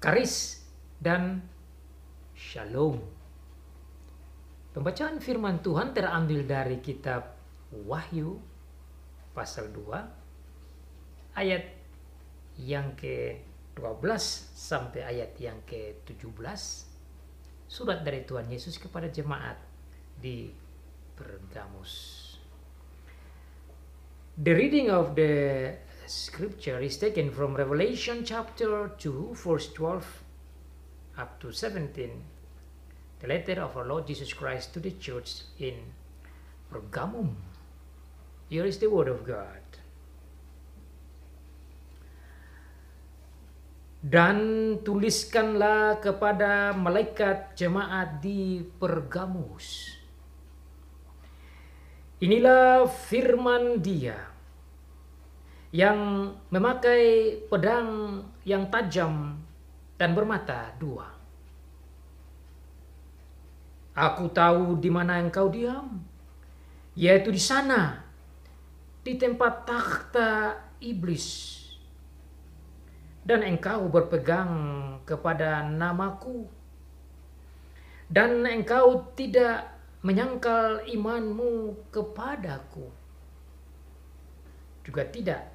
karis, dan shalom. Pembacaan firman Tuhan terambil dari kitab Wahyu pasal 2 ayat yang ke-12 sampai ayat yang ke-17. Surat dari Tuhan Yesus kepada jemaat di Pergamus. The reading of the scripture is taken from Revelation chapter 2 verse 12 up to 17. The letter of our Lord Jesus Christ to the church in Pergamum. Here is the word of God. Dan tuliskanlah kepada malaikat jemaat di Pergamus. Inilah firman Dia yang memakai pedang yang tajam dan bermata dua. Aku tahu di mana engkau diam, yaitu di sana, di tempat takhta iblis. Dan engkau berpegang kepada namaku, dan engkau tidak menyangkal imanmu kepadaku, juga tidak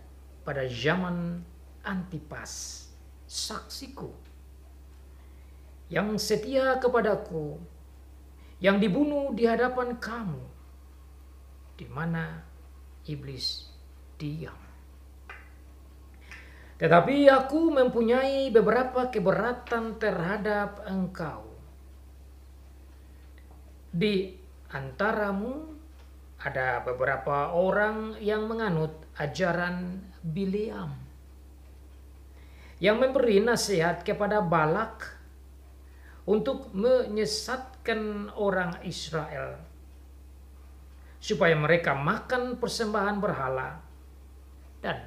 pada zaman Antipas, saksiku, yang setia kepadaku, yang dibunuh di hadapan kamu, di mana iblis diam. Tetapi aku mempunyai beberapa keberatan terhadap engkau. Di antaramu ada beberapa orang yang menganut ajaran Bileam, yang memberi nasihat kepada Balak untuk menyesatkan orang Israel, supaya mereka makan persembahan berhala dan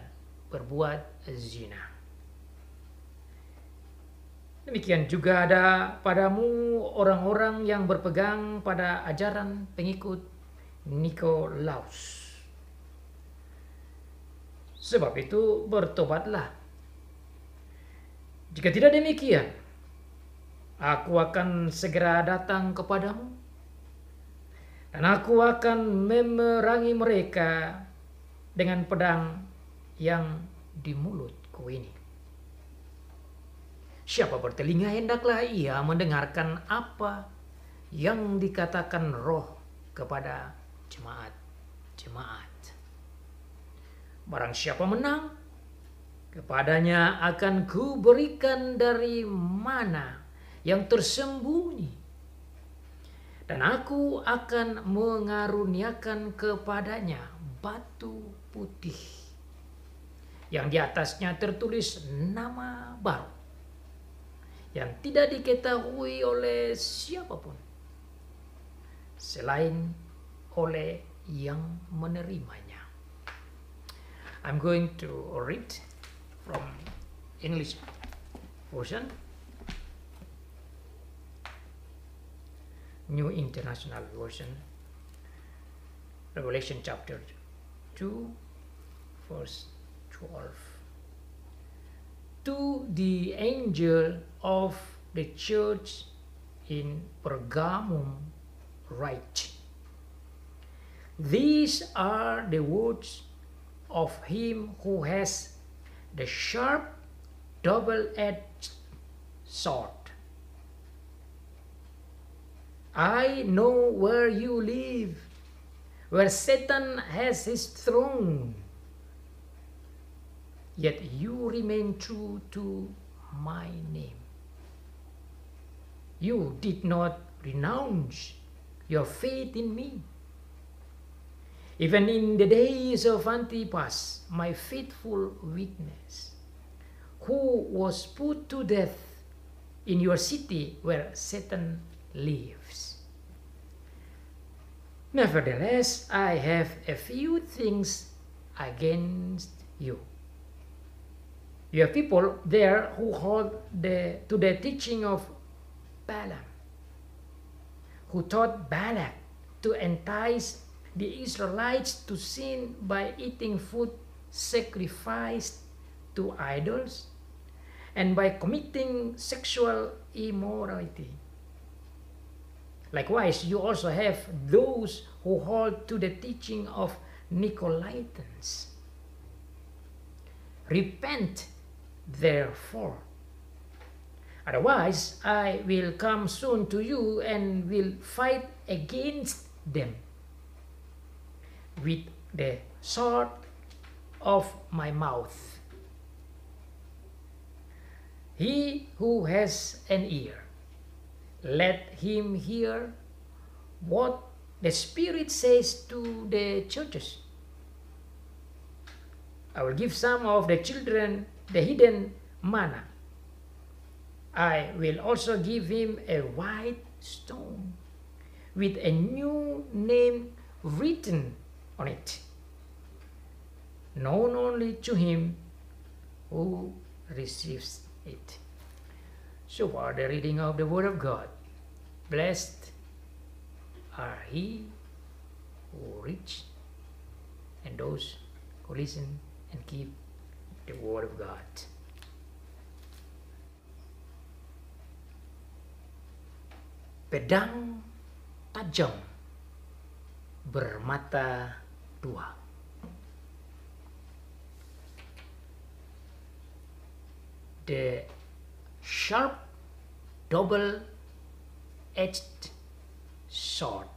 berbuat zina. Demikian juga ada padamu orang-orang yang berpegang pada ajaran pengikut Nikolaus. Sebab itu bertobatlah. Jika tidak demikian, aku akan segera datang kepadamu, dan aku akan memerangi mereka dengan pedang yang di mulutku ini. Siapa bertelinga, hendaklah ia mendengarkan apa yang dikatakan Roh kepada jemaat-jemaat. Barang siapa menang, kepadanya akan kuberikan dari mana yang tersembunyi, dan aku akan mengaruniakan kepadanya batu putih yang di atasnya tertulis nama baru, yang tidak diketahui oleh siapapun selain oleh yang menerimanya. I'm going to read from English version, New International Version, Revelation chapter 2 verse 12. To the angel of the church in Pergamum write, these are the words of him who has the sharp double-edged sword. I know where you live, where Satan has his throne, yet you remain true to my name. You did not renounce your faith in me, even in the days of Antipas, my faithful witness, who was put to death in your city where Satan lives. Nevertheless, I have a few things against you. You have people there who hold to the teaching of Balaam, who taught Balak to entice the Israelites to sin by eating food sacrificed to idols, and by committing sexual immorality. Likewise, you also have those who hold to the teaching of Nicolaitans. Repent, therefore. Otherwise, I will come soon to you and will fight against them with the sword of my mouth. He who has an ear, let him hear what the Spirit says to the churches. I will give some of the children the hidden manna. I will also give him a white stone with a new name written on it, known only to him who receives it. So far, the reading of the Word of God. Blessed are he who reads and those who listen and keep the Word of God. Pedang tajam bermata dua. The sharp double-edged sword.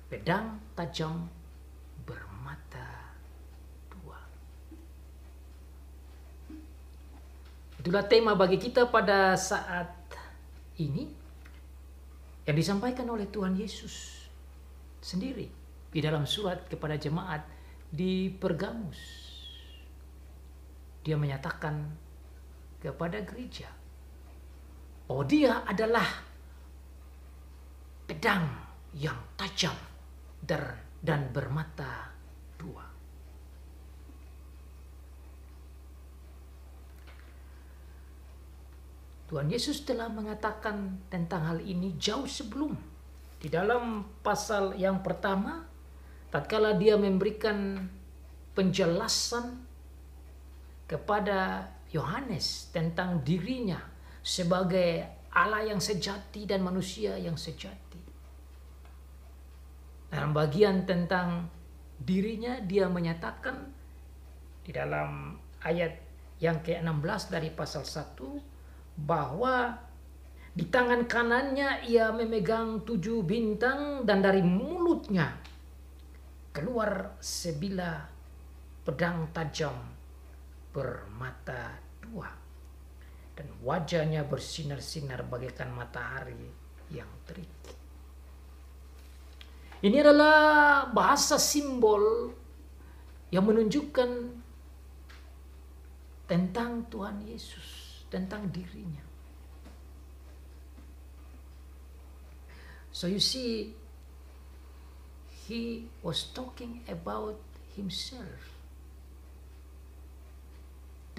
Pedang tajam bermata dua. Itulah tema bagi kita pada saat ini yang disampaikan oleh Tuhan Yesus sendiri di dalam surat kepada jemaat di Pergamus. Dia menyatakan kepada gereja bahwa dia adalah pedang yang tajam dan bermata dua. Tuhan Yesus telah mengatakan tentang hal ini jauh sebelum. Di dalam pasal yang pertama, tatkala dia memberikan penjelasan kepada Yohanes tentang dirinya sebagai Allah yang sejati dan manusia yang sejati. Dalam bagian tentang dirinya, dia menyatakan di dalam ayat yang ke-16 dari pasal 1, bahwa di tangan kanannya ia memegang 7 bintang dan dari mulutnya keluar sebilah pedang tajam bermata dua dan wajahnya bersinar-sinar bagaikan matahari yang terik. Ini adalah bahasa simbol yang menunjukkan tentang Tuhan Yesus, tentang dirinya. So you see, he was talking about himself,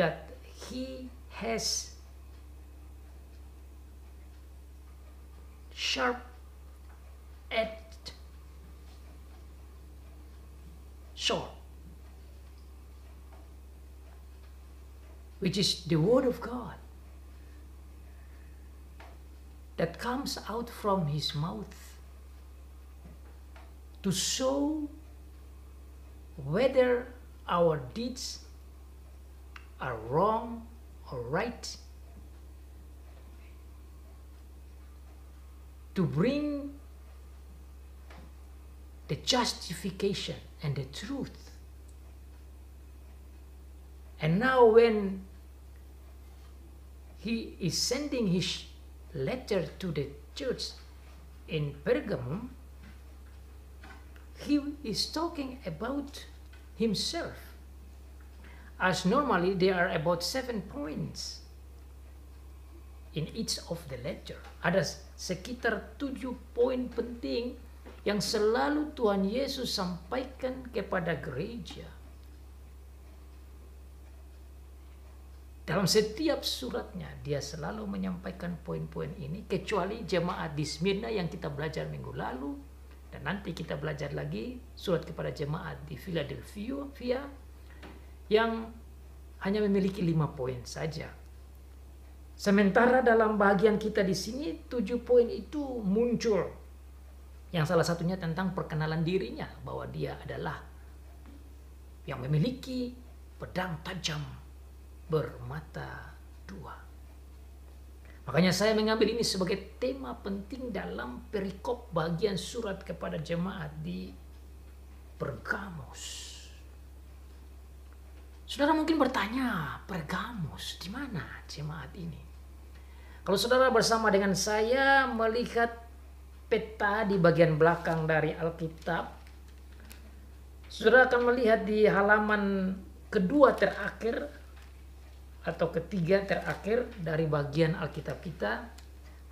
that he has sharp-edged sword, which is the Word of God that comes out from his mouth to show whether our deeds are wrong or right, to bring the justification and the truth. And now when he is sending his letter to the church in Pergamum, he is talking about himself, as normally there are about 7 points in each of the letter. Ada sekitar 7 poin penting yang selalu Tuhan Yesus sampaikan kepada gereja. Dalam setiap suratnya, dia selalu menyampaikan poin-poin ini, kecuali jemaat di Smyrna yang kita belajar minggu lalu, dan nanti kita belajar lagi surat kepada jemaat di Philadelphia, yang hanya memiliki 5 poin saja. Sementara dalam bagian kita di sini 7 poin itu muncul. Yang salah satunya tentang perkenalan dirinya, bahwa dia adalah yang memiliki pedang tajam bermata 2. Makanya saya mengambil ini sebagai tema penting dalam perikop bagian surat kepada jemaat di Pergamus. Saudara mungkin bertanya, Pergamus, di mana jemaat ini? Kalau saudara bersama dengan saya melihat peta di bagian belakang dari Alkitab, saudara akan melihat di halaman kedua terakhir atau ketiga terakhir dari bagian Alkitab kita.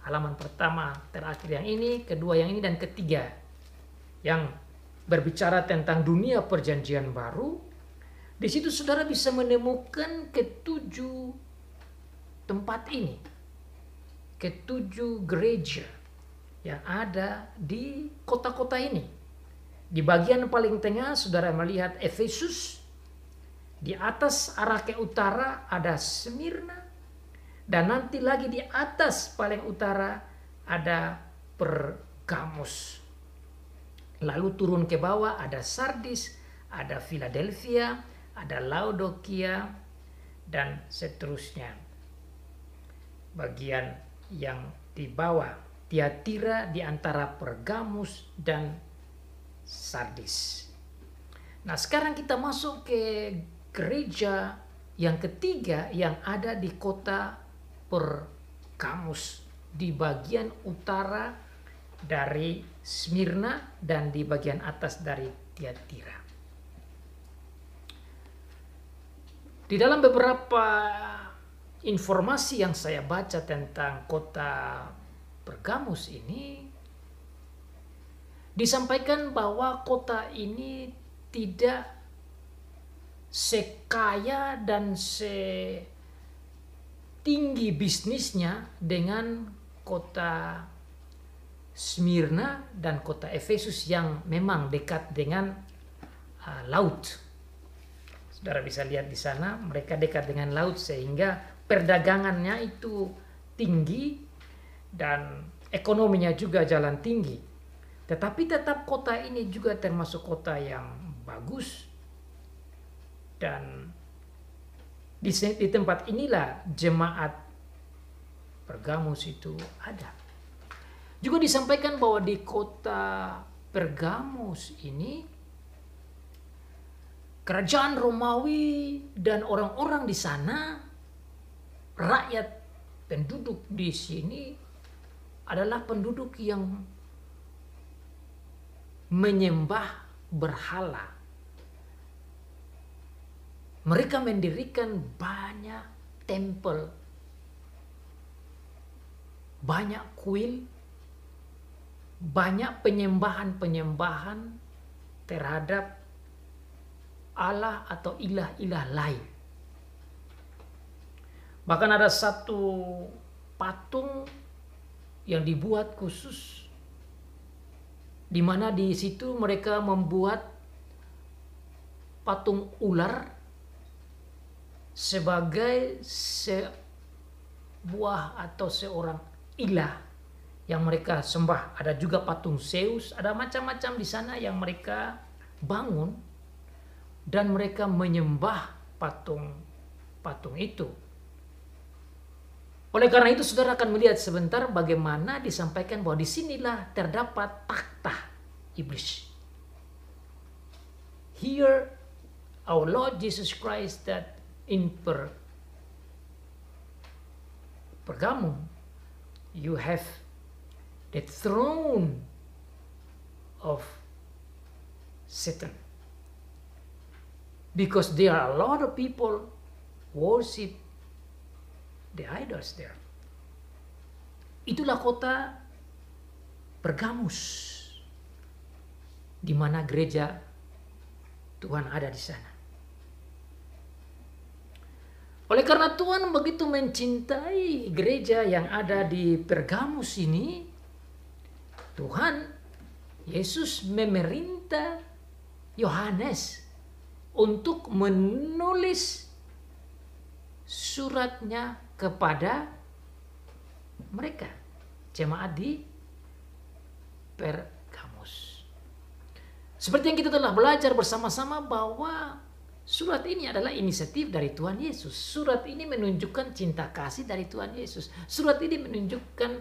Halaman pertama terakhir yang ini, kedua yang ini, dan ketiga yang berbicara tentang dunia perjanjian baru. Di situ saudara bisa menemukan ketujuh tempat ini, ketujuh gereja yang ada di kota-kota ini. Di bagian paling tengah saudara melihat Efesus, di atas arah ke utara ada Smyrna, dan nanti lagi di atas paling utara ada Pergamus. Lalu turun ke bawah ada Sardis, ada Philadelphia, ada Laodikia, dan seterusnya. Bagian yang di bawah Tiatira di antara Pergamus dan Sardis. Nah, sekarang kita masuk ke gereja yang ketiga yang ada di kota Pergamus, di bagian utara dari Smyrna dan di bagian atas dari Tiatira. Di dalam beberapa informasi yang saya baca tentang kota Pergamus ini, disampaikan bahwa kota ini tidak sekaya dan setinggi bisnisnya dengan kota Smyrna dan kota Efesus yang memang dekat dengan laut. Saudara bisa lihat di sana, mereka dekat dengan laut sehingga perdagangannya itu tinggi dan ekonominya juga jalan tinggi. Tetapi tetap kota ini juga termasuk kota yang bagus, dan di tempat inilah jemaat Pergamus itu ada. Juga disampaikan bahwa di kota Pergamus ini kerajaan Romawi dan orang-orang di sana, rakyat penduduk di sini adalah penduduk yang menyembah berhala. Mereka mendirikan banyak tempel, banyak kuil, banyak penyembahan-penyembahan terhadap Allah atau ilah-ilah lain. Bahkan ada satu patung yang dibuat khusus, di mana di situ mereka membuat patung ular sebagai sebuah atau seorang ilah yang mereka sembah. Ada juga patung Zeus, ada macam-macam di sana yang mereka bangun dan mereka menyembah patung itu. Oleh karena itu saudara akan melihat sebentar bagaimana disampaikan bahwa disinilah terdapat takhta iblis. Here our Lord Jesus Christ that in Pergamum you have the throne of Satan. Because there are a lot of people worship the idols there. Itulah kota Pergamus, di mana gereja Tuhan ada di sana. Oleh karena Tuhan begitu mencintai gereja yang ada di Pergamus ini, Tuhan Yesus memerintah Yohanes untuk menulis suratnya kepada mereka, jemaat di Pergamus. Seperti yang kita telah belajar bersama-sama bahwa surat ini adalah inisiatif dari Tuhan Yesus. Surat ini menunjukkan cinta kasih dari Tuhan Yesus. Surat ini menunjukkan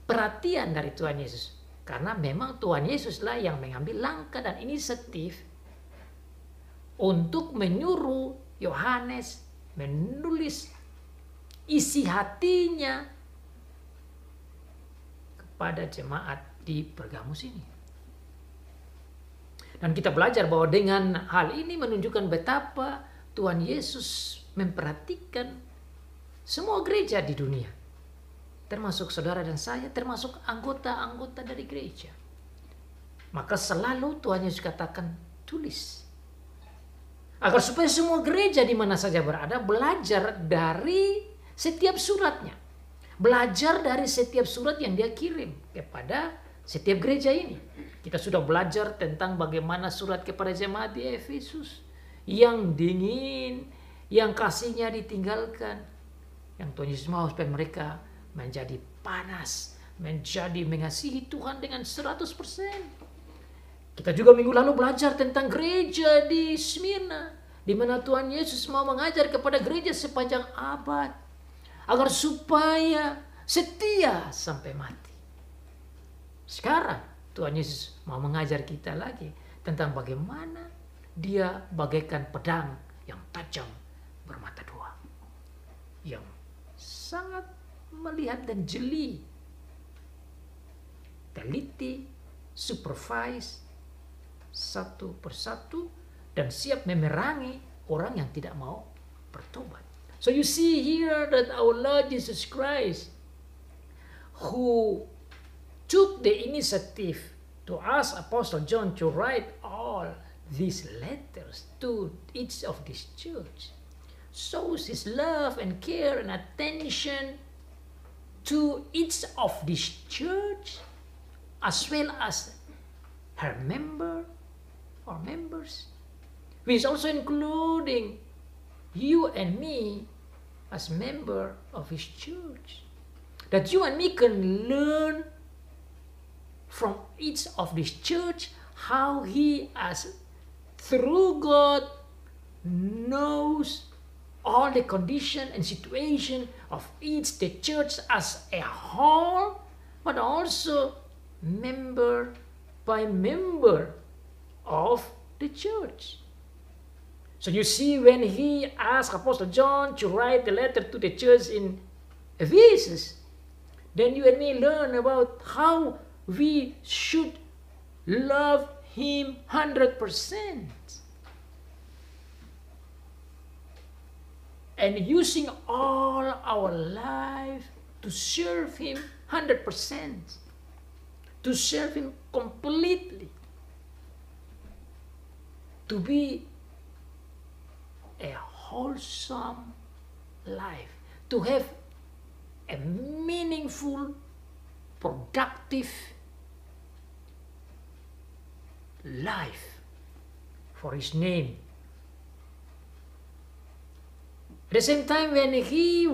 perhatian dari Tuhan Yesus. Karena memang Tuhan Yesuslah yang mengambil langkah dan inisiatif untuk menyuruh Yohanes menulis isi hatinya kepada jemaat di Pergamus ini. Dan kita belajar bahwa dengan hal ini menunjukkan betapa Tuhan Yesus memperhatikan semua gereja di dunia. Termasuk saudara dan saya, termasuk anggota-anggota dari gereja. Maka selalu Tuhan Yesus katakan, tulis. Agar supaya semua gereja di mana saja berada belajar dari setiap suratnya. Belajar dari setiap surat yang dia kirim kepada setiap gereja ini. Kita sudah belajar tentang bagaimana surat kepada jemaat di Efesus. Yang dingin, yang kasihnya ditinggalkan. Yang Tuhan Yesus mau supaya mereka menjadi panas. Menjadi mengasihi Tuhan dengan 100%. Kita juga minggu lalu belajar tentang gereja di Smyrna, di mana Tuhan Yesus mau mengajar kepada gereja sepanjang abad agar supaya setia sampai mati. Sekarang Tuhan Yesus mau mengajar kita lagi tentang bagaimana dia bagaikan pedang yang tajam bermata dua, yang sangat melihat dan jeli, teliti, supervise satu persatu dan siap memerangi orang yang tidak mau bertobat. So you see here that our Lord Jesus Christ, who took the initiative to ask Apostle John to write all these letters to each of this church, shows his love and care and attention to each of this church as well as her member or members, which is also including you and me as member of his church, that you and me can learn from each of this church how he, as through God, knows all the condition and situation of each the church as a whole, but also member by member of the church. So you see, when he asked Apostle John to write the letter to the church in Ephesus, then you and me learn about how we should love him 100%. And using all our life to serve him 100%. To serve him completely. To be a wholesome life. To have a meaningful, productive life for his name. At the same time, when he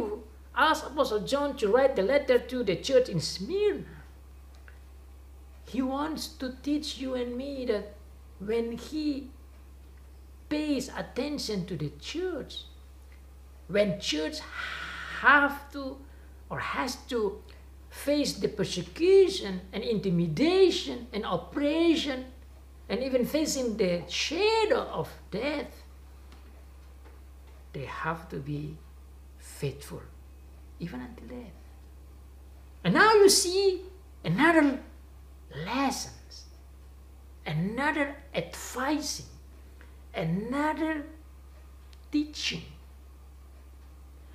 asked Apostle John to write the letter to the church in Smyrna, he wants to teach you and me that when he pays attention to the church, when church have to or has to face the persecution and intimidation and oppression and even facing the shadow of death, they have to be faithful even until death. And now you see another lessons, another advising, another teaching,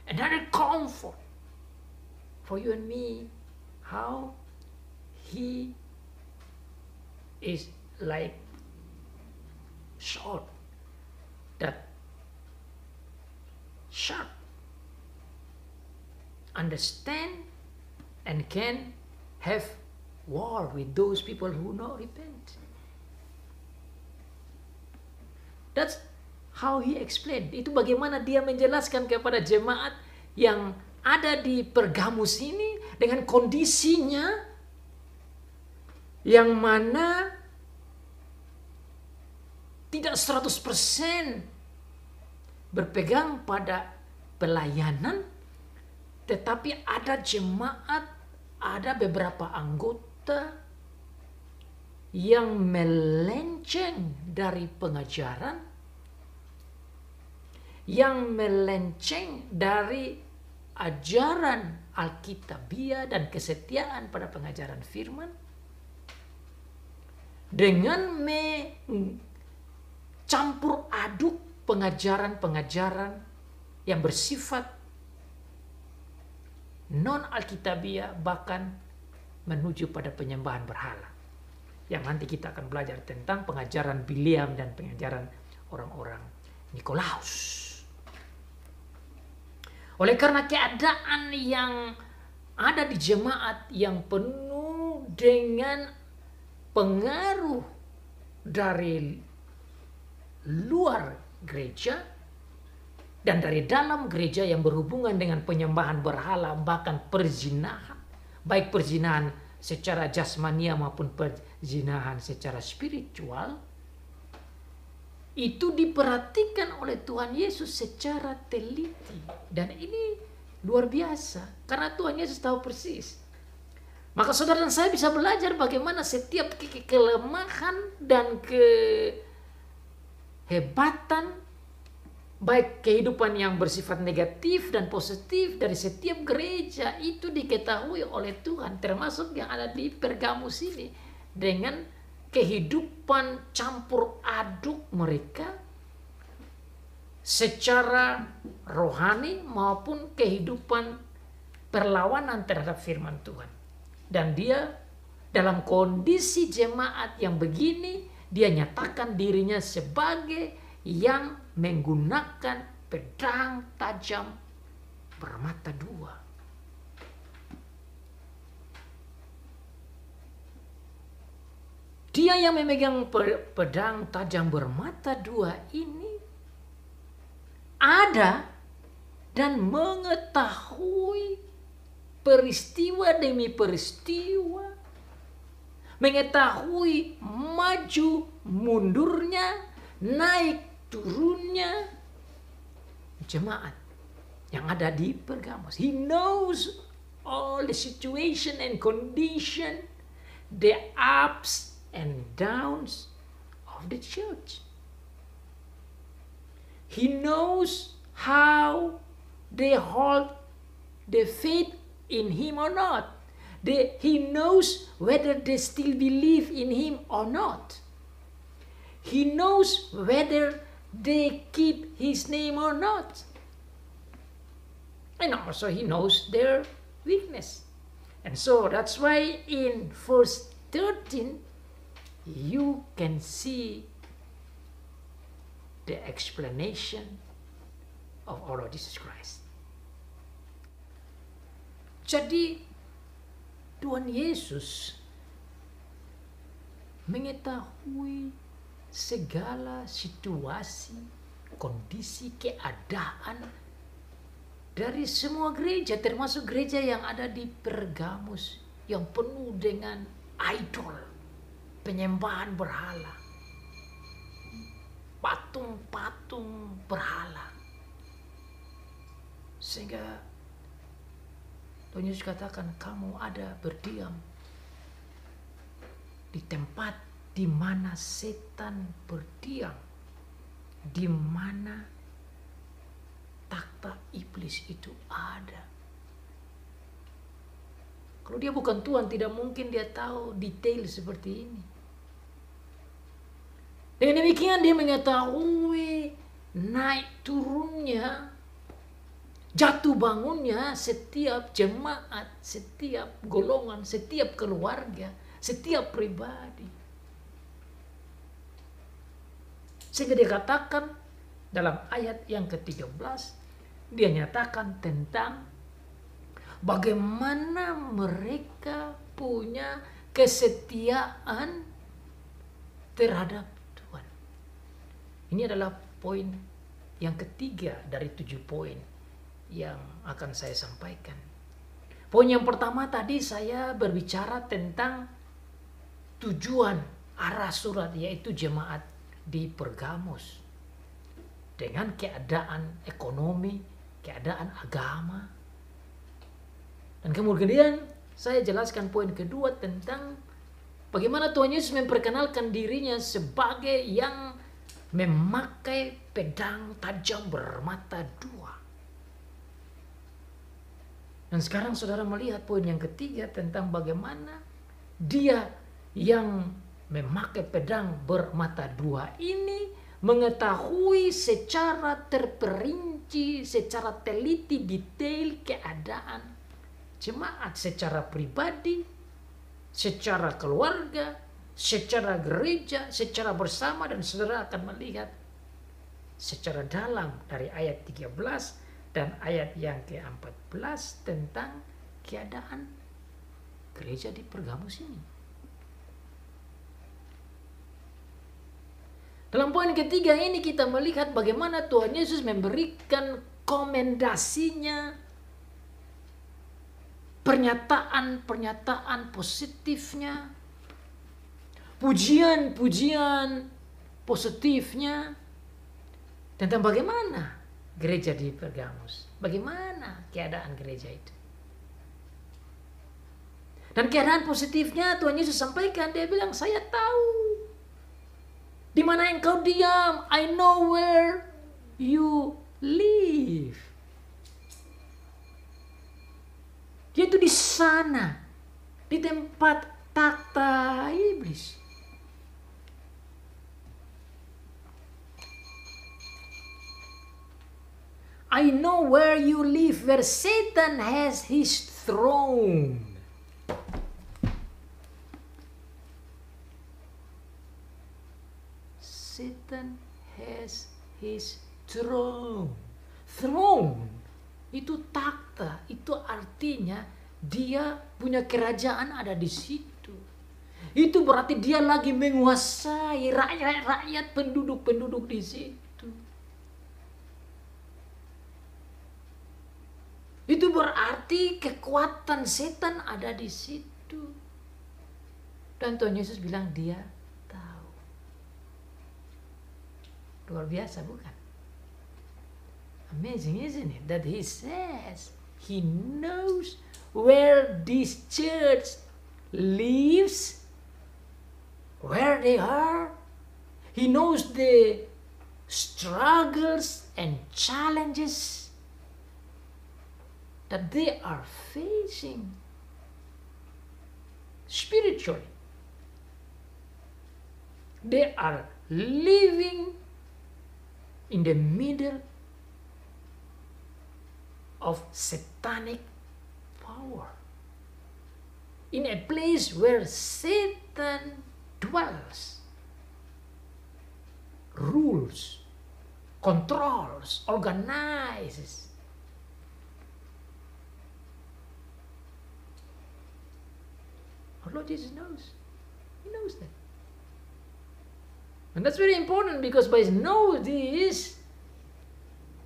another comfort for you and me, how he is like sword that sharp, understand and can have war with those people who not repent. That's how he explained. Itu bagaimana dia menjelaskan kepada jemaat yang ada di Pergamus ini dengan kondisinya yang mana tidak 100% berpegang pada pelayanan, tetapi ada jemaat, ada beberapa anggota yang melenceng dari pengajaran, yang melenceng dari ajaran Alkitabiah dan kesetiaan pada pengajaran firman, dengan campur aduk pengajaran-pengajaran yang bersifat non-Alkitabiah, bahkan menuju pada penyembahan berhala. Yang nanti kita akan belajar tentang pengajaran Bileam dan pengajaran orang-orang Nikolaus. Oleh karena keadaan yang ada di jemaat yang penuh dengan pengaruh dari luar gereja dan dari dalam gereja yang berhubungan dengan penyembahan berhala, bahkan perzinahan, baik perzinahan secara jasmania maupun perzinahan secara spiritual, itu diperhatikan oleh Tuhan Yesus secara teliti. Dan ini luar biasa karena Tuhan Yesus tahu persis. Maka saudara dan saya bisa belajar bagaimana setiap kelemahan dan kehebatan, baik kehidupan yang bersifat negatif dan positif dari setiap gereja itu diketahui oleh Tuhan, termasuk yang ada di Pergamus ini, dengan kehidupan campur aduk mereka secara rohani maupun kehidupan perlawanan terhadap firman Tuhan. Dan dia dalam kondisi jemaat yang begini, dia nyatakan dirinya sebagai yang menggunakan pedang tajam bermata dua. Dia yang memegang pedang tajam bermata dua ini ada dan mengetahui peristiwa demi peristiwa, mengetahui maju mundurnya, naik turunnya jemaat yang ada di Pergamus. He knows all the situation and condition, the ups and downs of the church. He knows how they hold the faith in him or not. He knows whether they still believe in him or not. He knows whether they keep his name or not. And also he knows their weakness. And so that's why in verse 13 you can see the explanation of our Lord Jesus Christ. Jadi Tuhan Yesus mengetahui segala situasi, kondisi, keadaan dari semua gereja, termasuk gereja yang ada di Pergamus yang penuh dengan idol, penyembahan berhala, patung-patung berhala. Sehingga Tuhan Yesus katakan, kamu ada berdiam di tempat di mana setan berdiam, di mana takhta iblis itu ada. Kalau dia bukan Tuhan, tidak mungkin dia tahu detail seperti ini. Dengan demikian dia mengetahui naik turunnya, jatuh bangunnya setiap jemaat, setiap golongan, setiap keluarga, setiap pribadi. Sehingga dia katakan dalam ayat yang ke-13, dia nyatakan tentang bagaimana mereka punya kesetiaan terhadap Tuhan. Ini adalah poin yang ketiga dari 7 poin yang akan saya sampaikan. Poin yang pertama tadi saya berbicara tentang tujuan arah surat, yaitu jemaat di Pergamus. Dengan keadaan ekonomi, keadaan agama. Dan kemudian saya jelaskan poin kedua tentang bagaimana Tuhan Yesus memperkenalkan dirinya sebagai yang memakai pedang tajam bermata dua. Dan sekarang saudara melihat poin yang ketiga tentang bagaimana dia yang memakai pedang bermata dua ini mengetahui secara terperinci, secara teliti detail keadaan jemaat secara pribadi, secara keluarga, secara gereja, secara bersama, dan saudara akan melihat secara dalam dari ayat 13 dan ayat yang ke-14 tentang keadaan gereja di Pergamus ini. Dalam poin ketiga ini kita melihat bagaimana Tuhan Yesus memberikan komendasinya, pernyataan-pernyataan positifnya, pujian-pujian positifnya tentang bagaimana gereja di Pergamus, bagaimana keadaan gereja itu. Dan keadaan positifnya Tuhan Yesus sampaikan, dia bilang, saya tahu di mana engkau diam, I know where you live. Yaitu di sana, di tempat takhta iblis. I know where you live, where Satan has his throne. Satan has his throne. Throne itu takhta, itu artinya dia punya kerajaan ada di situ. Itu berarti dia lagi menguasai rakyat-rakyat, penduduk-penduduk di situ. Itu berarti kekuatan setan ada di situ. Dan Tuhan Yesus bilang dia tahu. Luar biasa bukan? Amazing, isn't it? That he says he knows where this church lives, where they are. He knows the struggles and challenges that they are facing spiritually. They are living in the middle of satanic power, in a place where Satan dwells, rules, controls, organizes. Our Lord Jesus knows. He knows that. And that's very important, because by know this,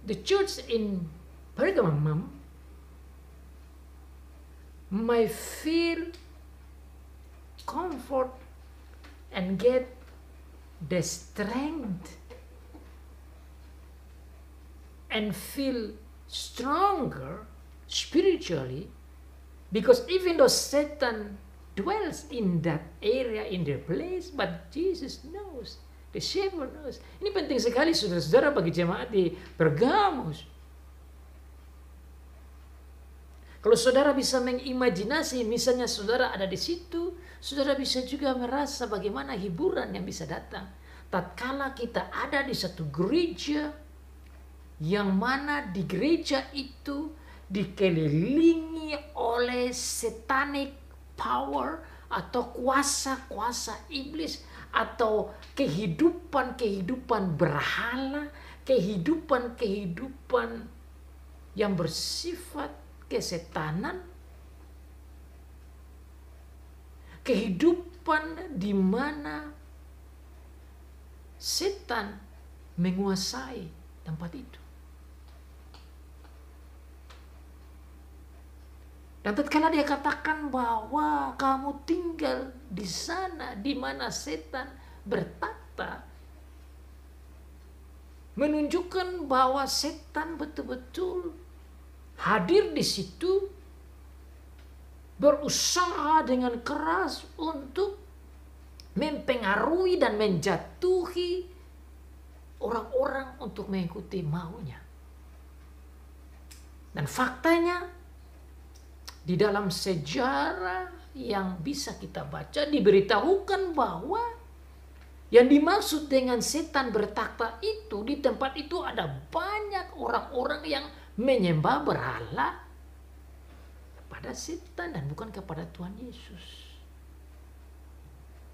the church in Pergamum might feel comfort and get the strength and feel stronger spiritually, because even though Satan dwells in that area, in their place, but Jesus knows, the Shepherd knows. Ini penting sekali saudara-saudara bagi jemaat di Pergamus. Kalau saudara bisa mengimajinasi, misalnya saudara ada di situ, saudara bisa juga merasa bagaimana hiburan yang bisa datang. Tatkala kita ada di satu gereja, yang mana di gereja itu dikelilingi oleh satanic power atau kuasa-kuasa iblis, atau kehidupan-kehidupan berhala, kehidupan-kehidupan yang bersifat kesetanan, kehidupan di mana setan menguasai tempat itu. Dan tatkala dia katakan bahwa kamu tinggal di sana di mana setan bertakhta, menunjukkan bahwa setan betul-betul hadir di situ, berusaha dengan keras untuk mempengaruhi dan menjatuhi orang-orang untuk mengikuti maunya. Dan faktanya, di dalam sejarah yang bisa kita baca diberitahukan bahwa yang dimaksud dengan setan bertakhta itu, di tempat itu ada banyak orang-orang yang menyembah berhala kepada setan dan bukan kepada Tuhan Yesus.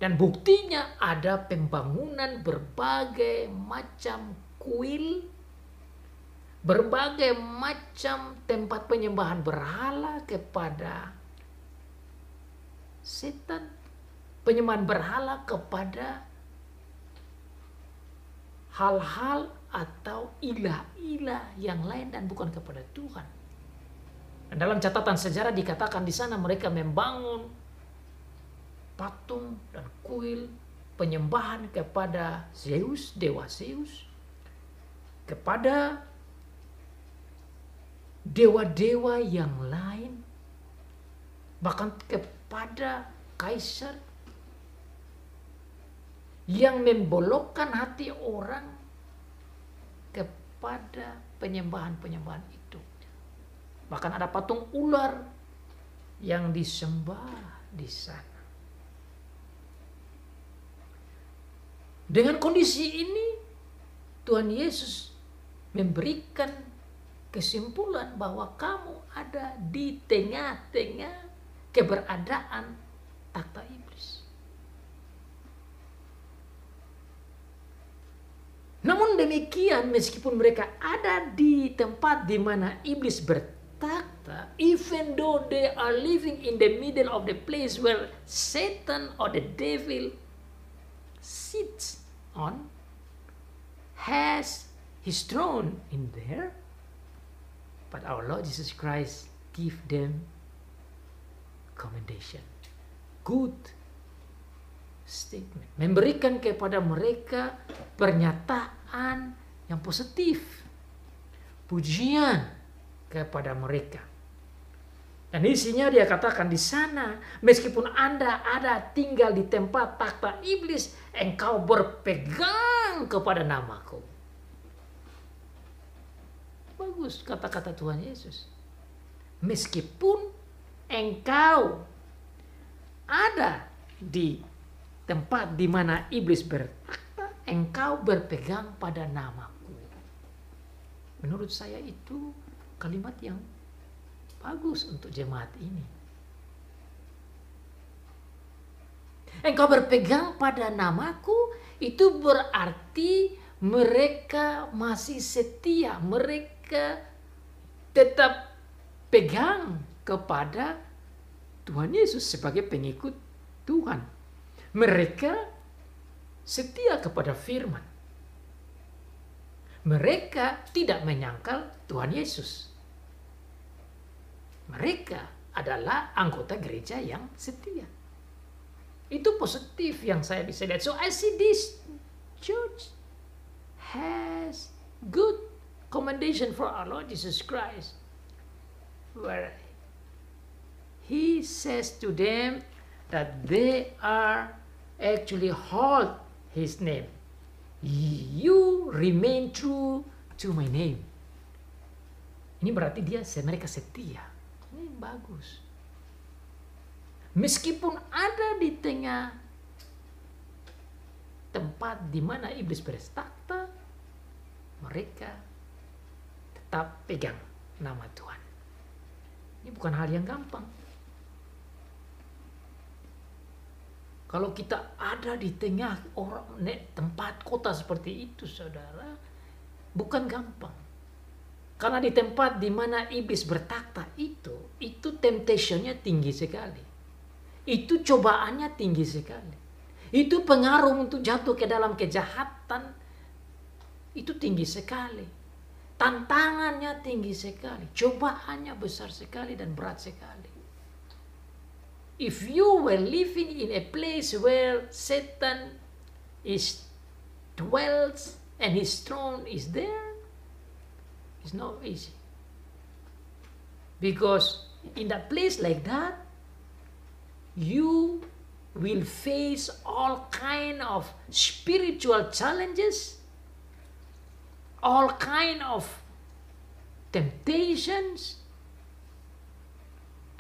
Dan buktinya ada pembangunan berbagai macam kuil, berbagai macam tempat penyembahan berhala kepada setan, penyembahan berhala kepada hal-hal atau ilah-ilah yang lain dan bukan kepada Tuhan. Dan dalam catatan sejarah dikatakan di sana mereka membangun patung dan kuil penyembahan kepada Zeus, dewa Zeus, kepada dewa-dewa yang lain, bahkan kepada kaisar, yang membolokkan hati orang kepada penyembahan-penyembahan itu. Bahkan ada patung ular yang disembah di sana. Dengan kondisi ini, Tuhan Yesus memberikan kesimpulan bahwa kamu ada di tengah-tengah keberadaan takhta iblis. Namun demikian, meskipun mereka ada di tempat di mana iblis bertakhta, even though they are living in the middle of the place where Satan or the devil sits on, has his throne in there, but our Lord Jesus Christ give them commendation, good statement, memberikan kepada mereka pernyataan yang positif, pujian kepada mereka. Dan isinya dia katakan di sana, meskipun Anda ada tinggal di tempat takhta iblis, engkau berpegang kepada namaku. Bagus kata-kata Tuhan Yesus. Meskipun engkau ada di tempat di mana iblis bertakhta, engkau berpegang pada namaku. Menurut saya itu kalimat yang bagus untuk jemaat ini. Engkau berpegang pada namaku, itu berarti mereka masih setia, mereka tetap pegang kepada Tuhan Yesus sebagai pengikut Tuhan. Mereka setia kepada firman. Mereka tidak menyangkal Tuhan Yesus. Mereka adalah anggota gereja yang setia. Itu positif yang saya bisa lihat. So I see this church has good commendation for our Lord Jesus Christ, where He says to them that they are actually hold His name. You remain true to my name. Ini berarti mereka setia. Ini bagus. Meskipun ada di tengah tempat di mana iblis bertakhta, mereka tetap pegang nama Tuhan. Ini bukan hal yang gampang. Kalau kita ada di tengah tempat kota seperti itu, saudara, bukan gampang. Karena di tempat di mana iblis bertakhta itu temptation-nya tinggi sekali. Itu cobaannya tinggi sekali. Itu pengaruh untuk jatuh ke dalam kejahatan itu tinggi sekali. Tantangannya tinggi sekali. Cobaannya besar sekali dan berat sekali. if you were living in a place where Satan is dwells and his throne is there, it's not easy. Because in that place like that, you will face all kind of spiritual challenges, all kind of temptations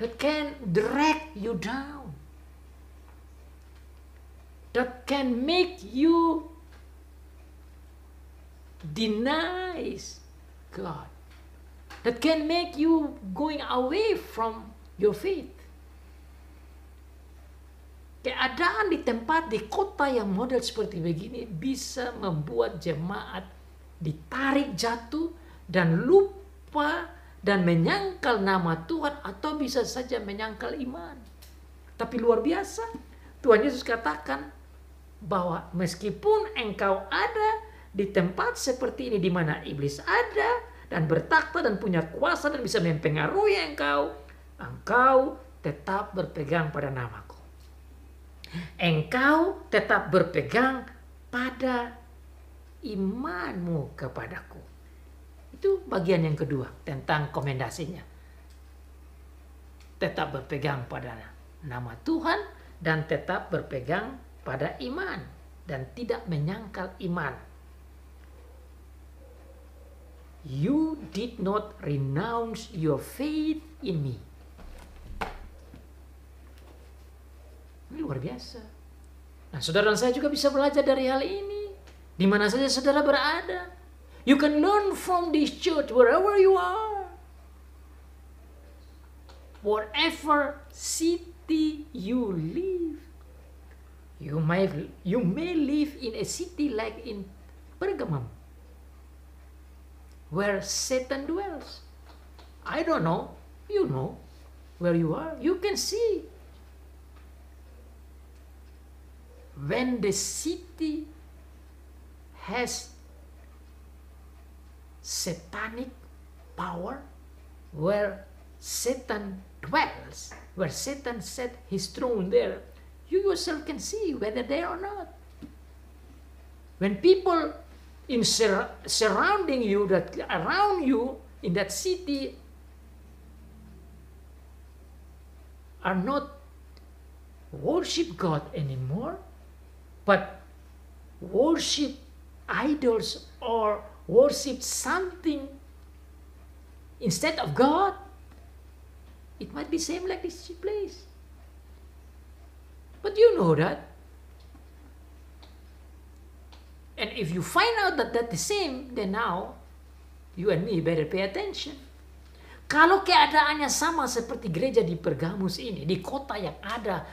that can drag you down, that can make you deny God, that can make you going away from your faith. Keadaan di tempat, di kota yang model seperti begini bisa membuat jemaat ditarik jatuh dan lupa dan menyangkal nama Tuhan, atau bisa saja menyangkal iman. Tapi luar biasa, Tuhan Yesus katakan bahwa meskipun engkau ada di tempat seperti ini di mana iblis ada dan bertakhta dan punya kuasa dan bisa mempengaruhi engkau, engkau tetap berpegang pada namaku. Engkau tetap berpegang pada imanmu kepadaku. Itu bagian yang kedua tentang komendasinya. Tetap berpegang pada nama Tuhan dan tetap berpegang pada iman dan tidak menyangkal iman. You did not renounce your faith in me. Ini luar biasa. Nah, saudara dan saya juga bisa belajar dari hal ini. Di mana saja saudara berada. You can learn from this church wherever you are. Whatever city you live. You may live in a city like in Pergamum, where Satan dwells. I don't know. You know where you are. You can see. When the city has satanic power, where Satan dwells, where Satan set his throne there, you yourself can see whether there or not. When people in surrounding you, that around you in that city are not worship God anymore, but worship idols or worship something instead of God, it might be same like this place. But you know that. And if you find out that that's the same, then now you and me better pay attention. Kalau keadaannya sama seperti gereja di Pergamus ini, di kota yang ada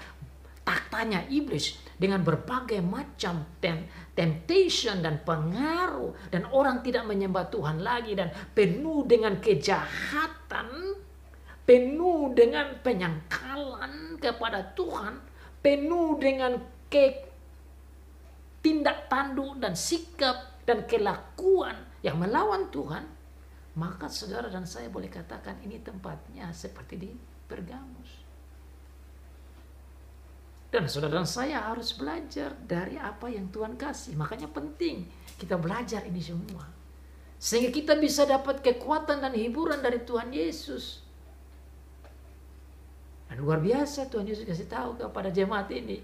taktanya iblis dengan berbagai macam temptation dan pengaruh, dan orang tidak menyembah Tuhan lagi, dan penuh dengan kejahatan, penuh dengan penyangkalan kepada Tuhan, penuh dengan tindak tanduk dan sikap dan kelakuan yang melawan Tuhan, maka saudara dan saya boleh katakan ini tempatnya seperti di Pergamus. Dan saudara dan saya harus belajar dari apa yang Tuhan kasih. Makanya penting kita belajar ini semua, sehingga kita bisa dapat kekuatan dan hiburan dari Tuhan Yesus. Dan luar biasa Tuhan Yesus kasih tahu kepada jemaat ini,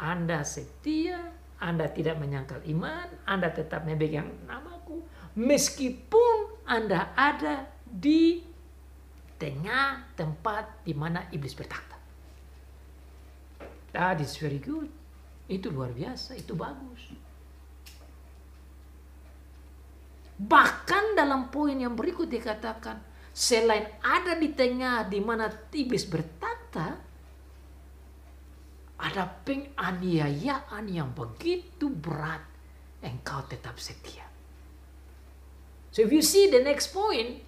Anda setia, Anda tidak menyangkal iman, Anda tetap memegang namaku, meskipun Anda ada di tengah tempat di mana iblis bertakhta. That is very good. Itu luar biasa, itu bagus. Bahkan dalam poin yang berikut dikatakan, selain ada di tengah di mana iblis bertakhta, ada penganiayaan yang begitu berat, engkau tetap setia. So if you see the next point,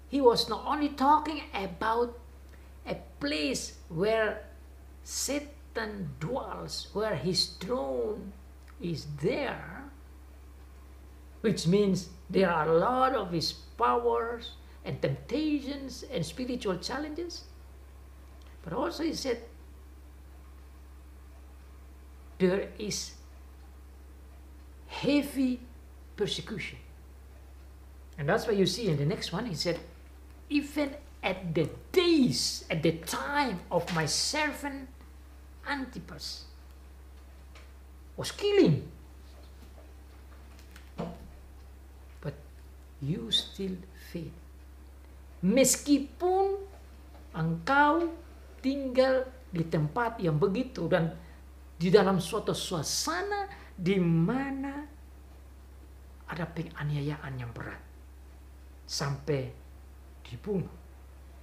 he was not only talking about a place where Satan dwells, where his throne is there, which means there are a lot of his powers and temptations and spiritual challenges. But also he said there is heavy persecution. And that's why you see in the next one, he said, even at the time of my servant Antipas was killing. But you still faith. Meskipun engkau tinggal di tempat yang begitu dan di dalam suatu suasana di mana ada penganiayaan yang berat sampai dibunuh.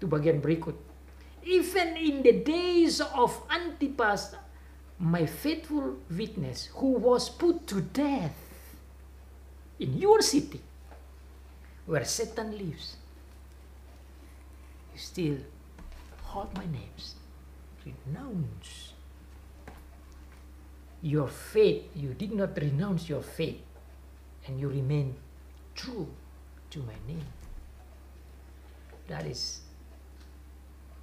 Itu bagian berikut. Even in the days of Antipas, my faithful witness, who was put to death in your city, where Satan lives, you still hold my names, renounce your faith. You did not renounce your faith, and you remain true to my name. That is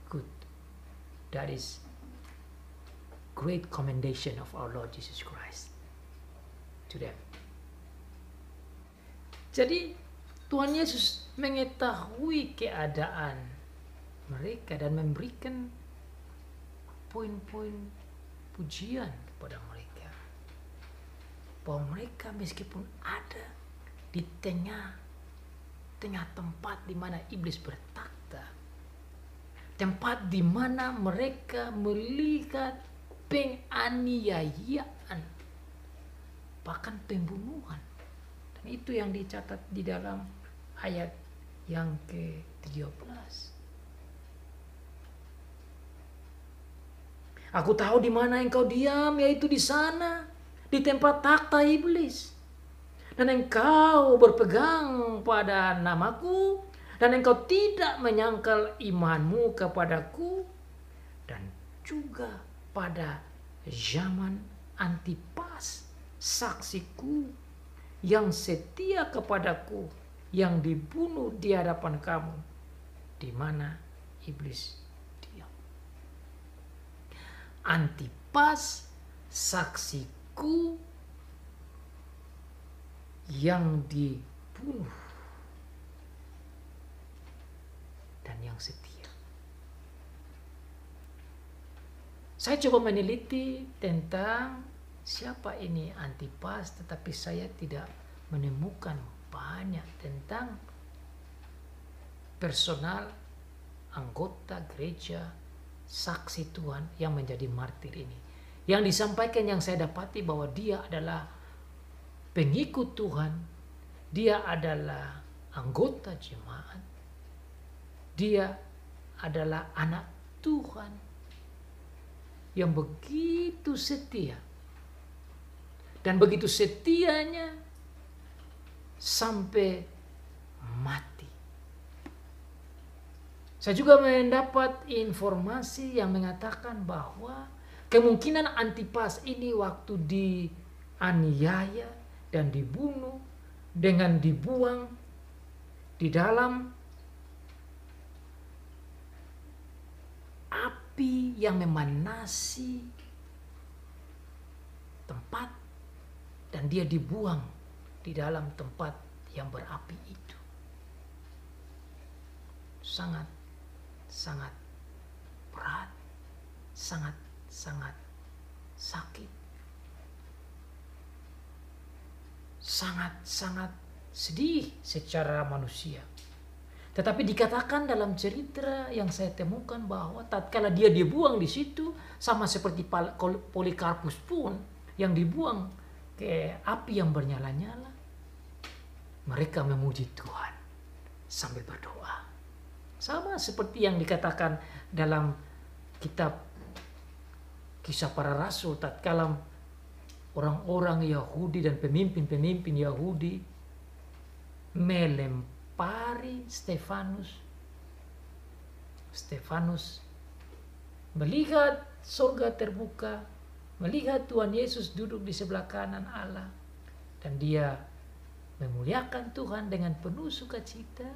good. That is great commendation of our Lord Jesus Christ to them. Jadi Tuhan Yesus mengetahui keadaan mereka dan memberikan poin-poin pujian kepada mereka, bahwa mereka meskipun ada di tengah tempat di mana iblis bertakhta, tempat di mana mereka melihat penganiayaan, bahkan pembunuhan. Dan itu yang dicatat di dalam ayat yang ke-13. Aku tahu di mana engkau diam, yaitu di sana, di tempat takhta iblis. Dan engkau berpegang pada namaku, dan engkau tidak menyangkal imanmu kepadaku, dan juga pada zaman Antipas, saksiku yang setia kepadaku, yang dibunuh di hadapan kamu, di mana iblis diam. Antipas, saksiku yang dibunuh dan yang setia. Saya coba meneliti tentang siapa ini Antipas, tetapi saya tidak menemukan banyak tentang personal anggota gereja saksi Tuhan yang menjadi martir ini. Yang disampaikan, yang saya dapati, bahwa dia adalah pengikut Tuhan, dia adalah anggota jemaat, dia adalah anak Tuhan yang begitu setia, dan begitu setianya sampai mati. Saya juga mendapat informasi yang mengatakan bahwa kemungkinan Antipas ini waktu dianiaya dan dibunuh dengan dibuang di dalam api yang memanasi tempat, dan dia dibuang di dalam tempat yang berapi itu. Sangat berat, sangat sakit, sangat sedih secara manusia. Tetapi dikatakan dalam cerita yang saya temukan bahwa tatkala dia dibuang di situ, sama seperti Polikarpus pun yang dibuang ke api yang bernyala-nyala, mereka memuji Tuhan sambil berdoa. Sama seperti yang dikatakan dalam kitab Kisah Para Rasul, tatkala orang-orang Yahudi dan pemimpin-pemimpin Yahudi melempari Stefanus. Stefanus melihat surga terbuka, melihat Tuhan Yesus duduk di sebelah kanan Allah, dan dia memuliakan Tuhan dengan penuh sukacita,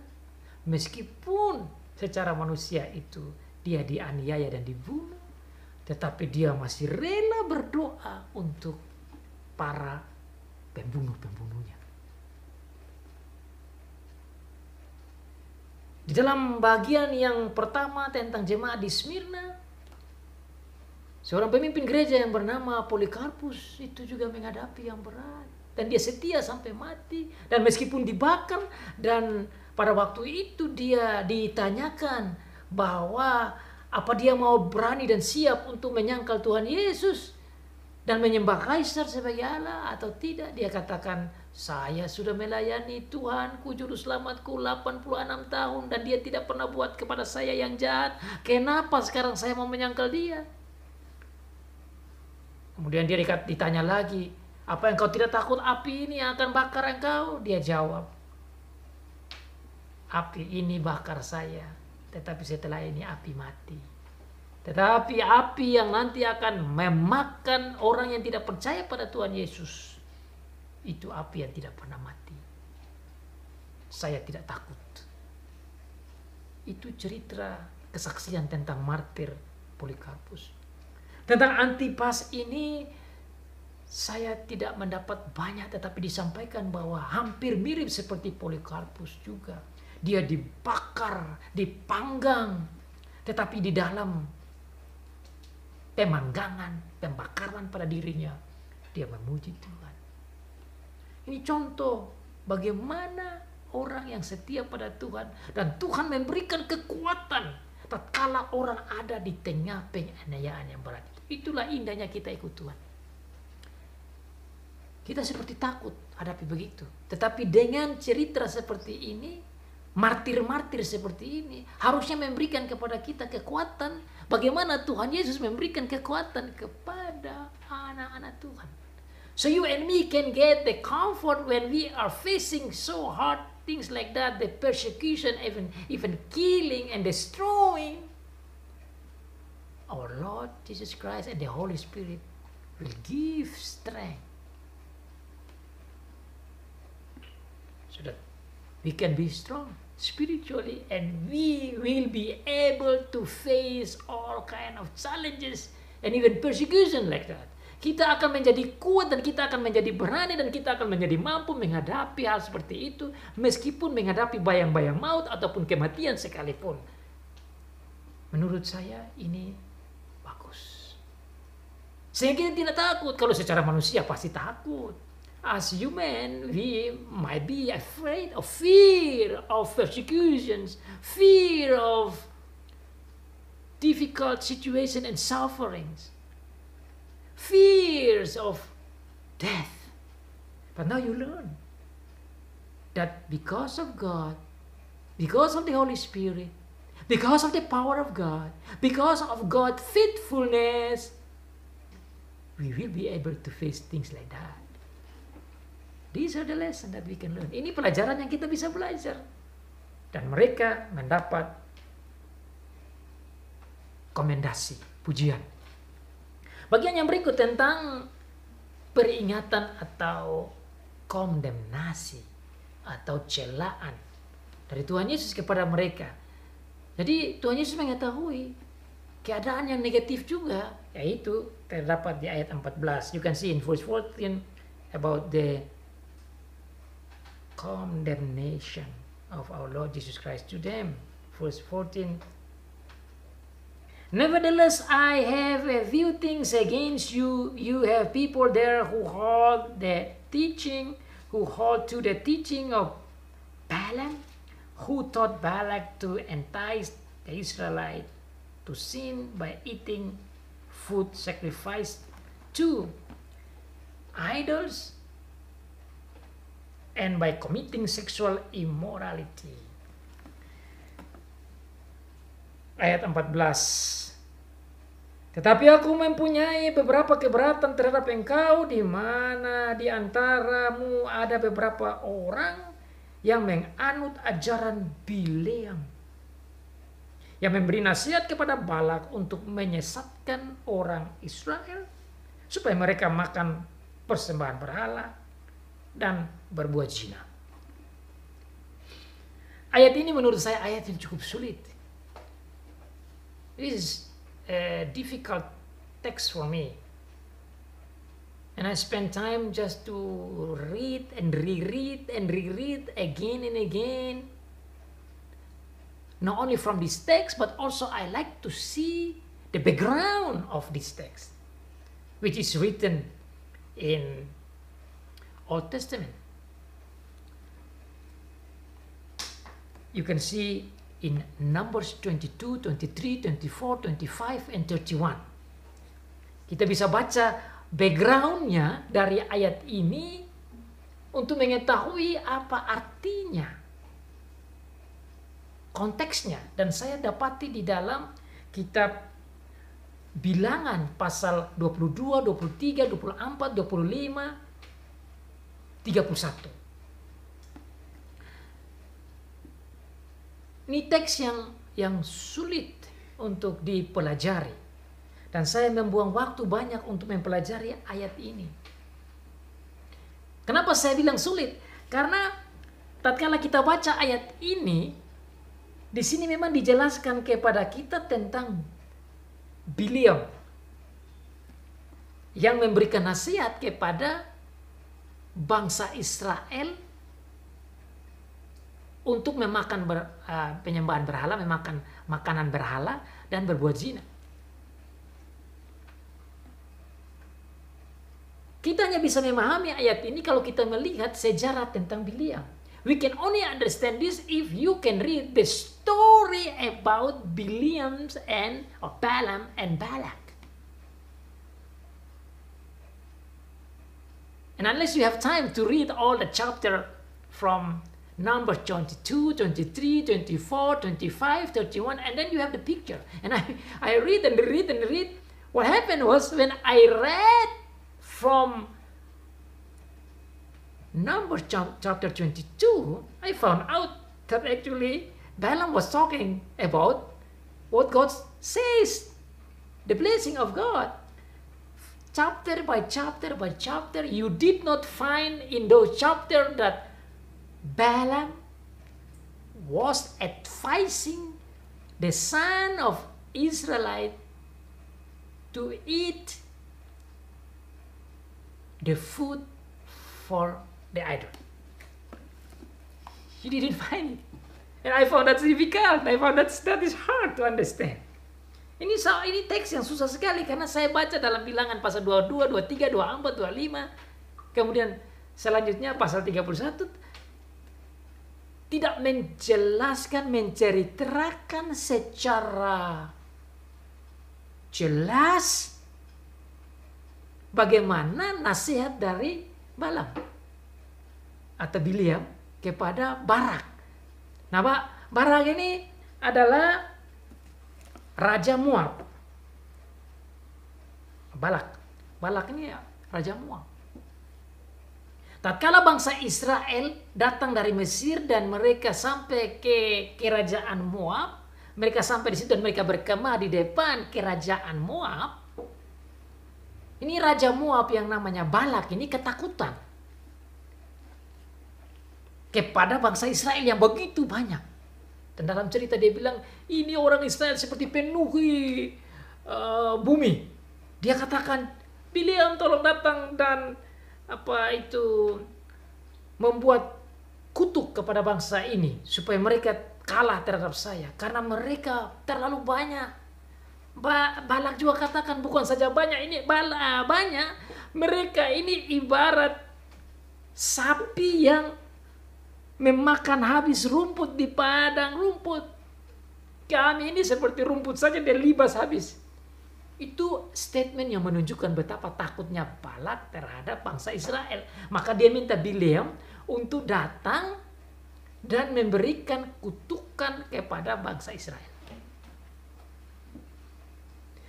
meskipun secara manusia itu dia dianiaya dan dibunuh, tetapi dia masih rela berdoa untuk para pembunuh-pembunuhnya. Di dalam bagian yang pertama tentang jemaat di Smyrna, seorang pemimpin gereja yang bernama Polikarpus itu juga menghadapi yang berat. Dan dia setia sampai mati. Dan meskipun dibakar, dan pada waktu itu dia ditanyakan bahwa apa dia mau berani dan siap untuk menyangkal Tuhan Yesus dan menyembah Kaisar sebagai Allah atau tidak. Dia katakan, saya sudah melayani Tuhanku, Juru Selamatku 86 tahun dan dia tidak pernah buat kepada saya yang jahat. Kenapa sekarang saya mau menyangkal dia? Kemudian dia ditanya lagi, apa engkau tidak takut api ini yang akan bakar engkau? Dia jawab, api ini bakar saya, tetapi setelah ini api mati. Tetapi api yang nanti akan memakan orang yang tidak percaya pada Tuhan Yesus, itu api yang tidak pernah mati. Saya tidak takut. Itu cerita kesaksian tentang martir Polikarpus. Tentang Antipas ini saya tidak mendapat banyak, tetapi disampaikan bahwa hampir mirip seperti Polikarpus juga. Dia dibakar, dipanggang, tetapi di dalam pemanggangan, pembakaran pada dirinya, dia memuji Tuhan. Ini contoh bagaimana orang yang setia pada Tuhan dan Tuhan memberikan kekuatan tatkala orang ada di tengah penganiayaan yang berat. Itulah indahnya kita ikut Tuhan. Kita seperti takut hadapi begitu. Tetapi dengan cerita seperti ini, martir-martir seperti ini harusnya memberikan kepada kita kekuatan. Bagaimana Tuhan Yesus memberikan kekuatan kepada anak-anak Tuhan. So you and me can get the comfort when we are facing so hard things like that, the persecution, even killing and destroying. Our Lord Jesus Christ and the Holy Spirit will give strength so that we can be strong spiritually and we will be able to face all kind of challenges and even persecution like that. Kita akan menjadi kuat dan kita akan menjadi berani dan kita akan menjadi mampu menghadapi hal seperti itu meskipun menghadapi bayang-bayang maut ataupun kematian sekalipun. Menurut saya ini bagus. Sehingga kita tidak takut. Kalau secara manusia pasti takut. As human, we might be afraid of fear of persecutions, fear of difficult situation and sufferings, fears of death. But now you learn that because of God, because of the Holy Spirit, because of the power of God, because of God's faithfulness, we will be able to face things like that. These are the lessons that we can learn. Ini pelajaran yang kita bisa belajar. Dan mereka mendapat komendasi, pujian. Bagian yang berikut tentang peringatan atau kondemnasi atau celaan dari Tuhan Yesus kepada mereka. Jadi Tuhan Yesus mengetahui keadaan yang negatif juga, yaitu terdapat di ayat 14. You can see in verse 14 about the condemnation of our Lord Jesus Christ to them. Verse 14. Nevertheless, I have a few things against you. You have people there who hold to the teaching of Balaam, who taught Balak to entice the Israelites to sin by eating food sacrificed to idols and by committing sexual immorality. Ayat 14. Tetapi aku mempunyai beberapa keberatan terhadap engkau, di mana di antaramu ada beberapa orang yang menganut ajaran Bileam, yang memberi nasihat kepada Balak untuk menyesatkan orang Israel supaya mereka makan persembahan berhala dan berbuat zina. Ayat ini menurut saya ayat yang cukup sulit. It is a difficult text for me. And I spend time just to read and reread and reread again and again. Not only from this text, but also I like to see the background of this text, which is written in Old Testament. You can see in Numbers 22, 23, 24, 25, and 31. Kita bisa baca backgroundnya dari ayat ini untuk mengetahui apa artinya, konteksnya. Dan saya dapati di dalam kitab Bilangan pasal 22, 23, 24, 25, 31. Ini teks yang sulit untuk dipelajari. Dan saya membuang waktu banyak untuk mempelajari ayat ini. Kenapa saya bilang sulit? Karena tatkala kita baca ayat ini, di sini memang dijelaskan kepada kita tentang Bileam yang memberikan nasihat kepada bangsa Israel untuk memakan penyembahan berhala, memakan makanan berhala, dan berbuat zina. Kita hanya bisa memahami ayat ini kalau kita melihat sejarah tentang Bileam. We can only understand this if you can read the story about Balaam and Balak. And unless you have time to read all the chapter from Numbers 22, 23, 24, 25, 31, and then you have the picture. And I read and read and read. What happened was when I read from Numbers chapter 22, I found out that actually Balaam was talking about what God says, the blessing of God. Chapter by chapter by chapter, you did not find in those chapters that Balaam was advising the son of Israelite to eat the food for the idol. You didn't find it. And I found that difficult. I found that is hard to understand. Ini teks yang susah sekali karena saya baca dalam Bilangan pasal 22, 23, 24, 25. Kemudian selanjutnya pasal 31 tidak menjelaskan, menceritakan secara jelas bagaimana nasihat dari Balaam atau Bileam kepada Barak. Nah, Barak ini adalah Raja Moab. Balak ini Raja Moab. Tatkala bangsa Israel datang dari Mesir dan mereka sampai ke kerajaan Moab, mereka sampai di situ dan mereka berkemah di depan kerajaan Moab. Ini Raja Moab yang namanya Balak ini ketakutan kepada bangsa Israel yang begitu banyak. Dan dalam cerita dia bilang, ini orang Israel seperti penuhi bumi. Dia katakan, Bileam tolong datang dan membuat kutuk kepada bangsa ini supaya mereka kalah terhadap saya karena mereka terlalu banyak. Balak juga katakan bukan saja banyak, ini banyak. Mereka ini ibarat sapi yang memakan habis rumput di padang rumput. Kami ini seperti rumput saja, dia libas habis. Itu statement yang menunjukkan betapa takutnya Balak terhadap bangsa Israel. Maka dia minta Bileam untuk datang dan memberikan kutukan kepada bangsa Israel.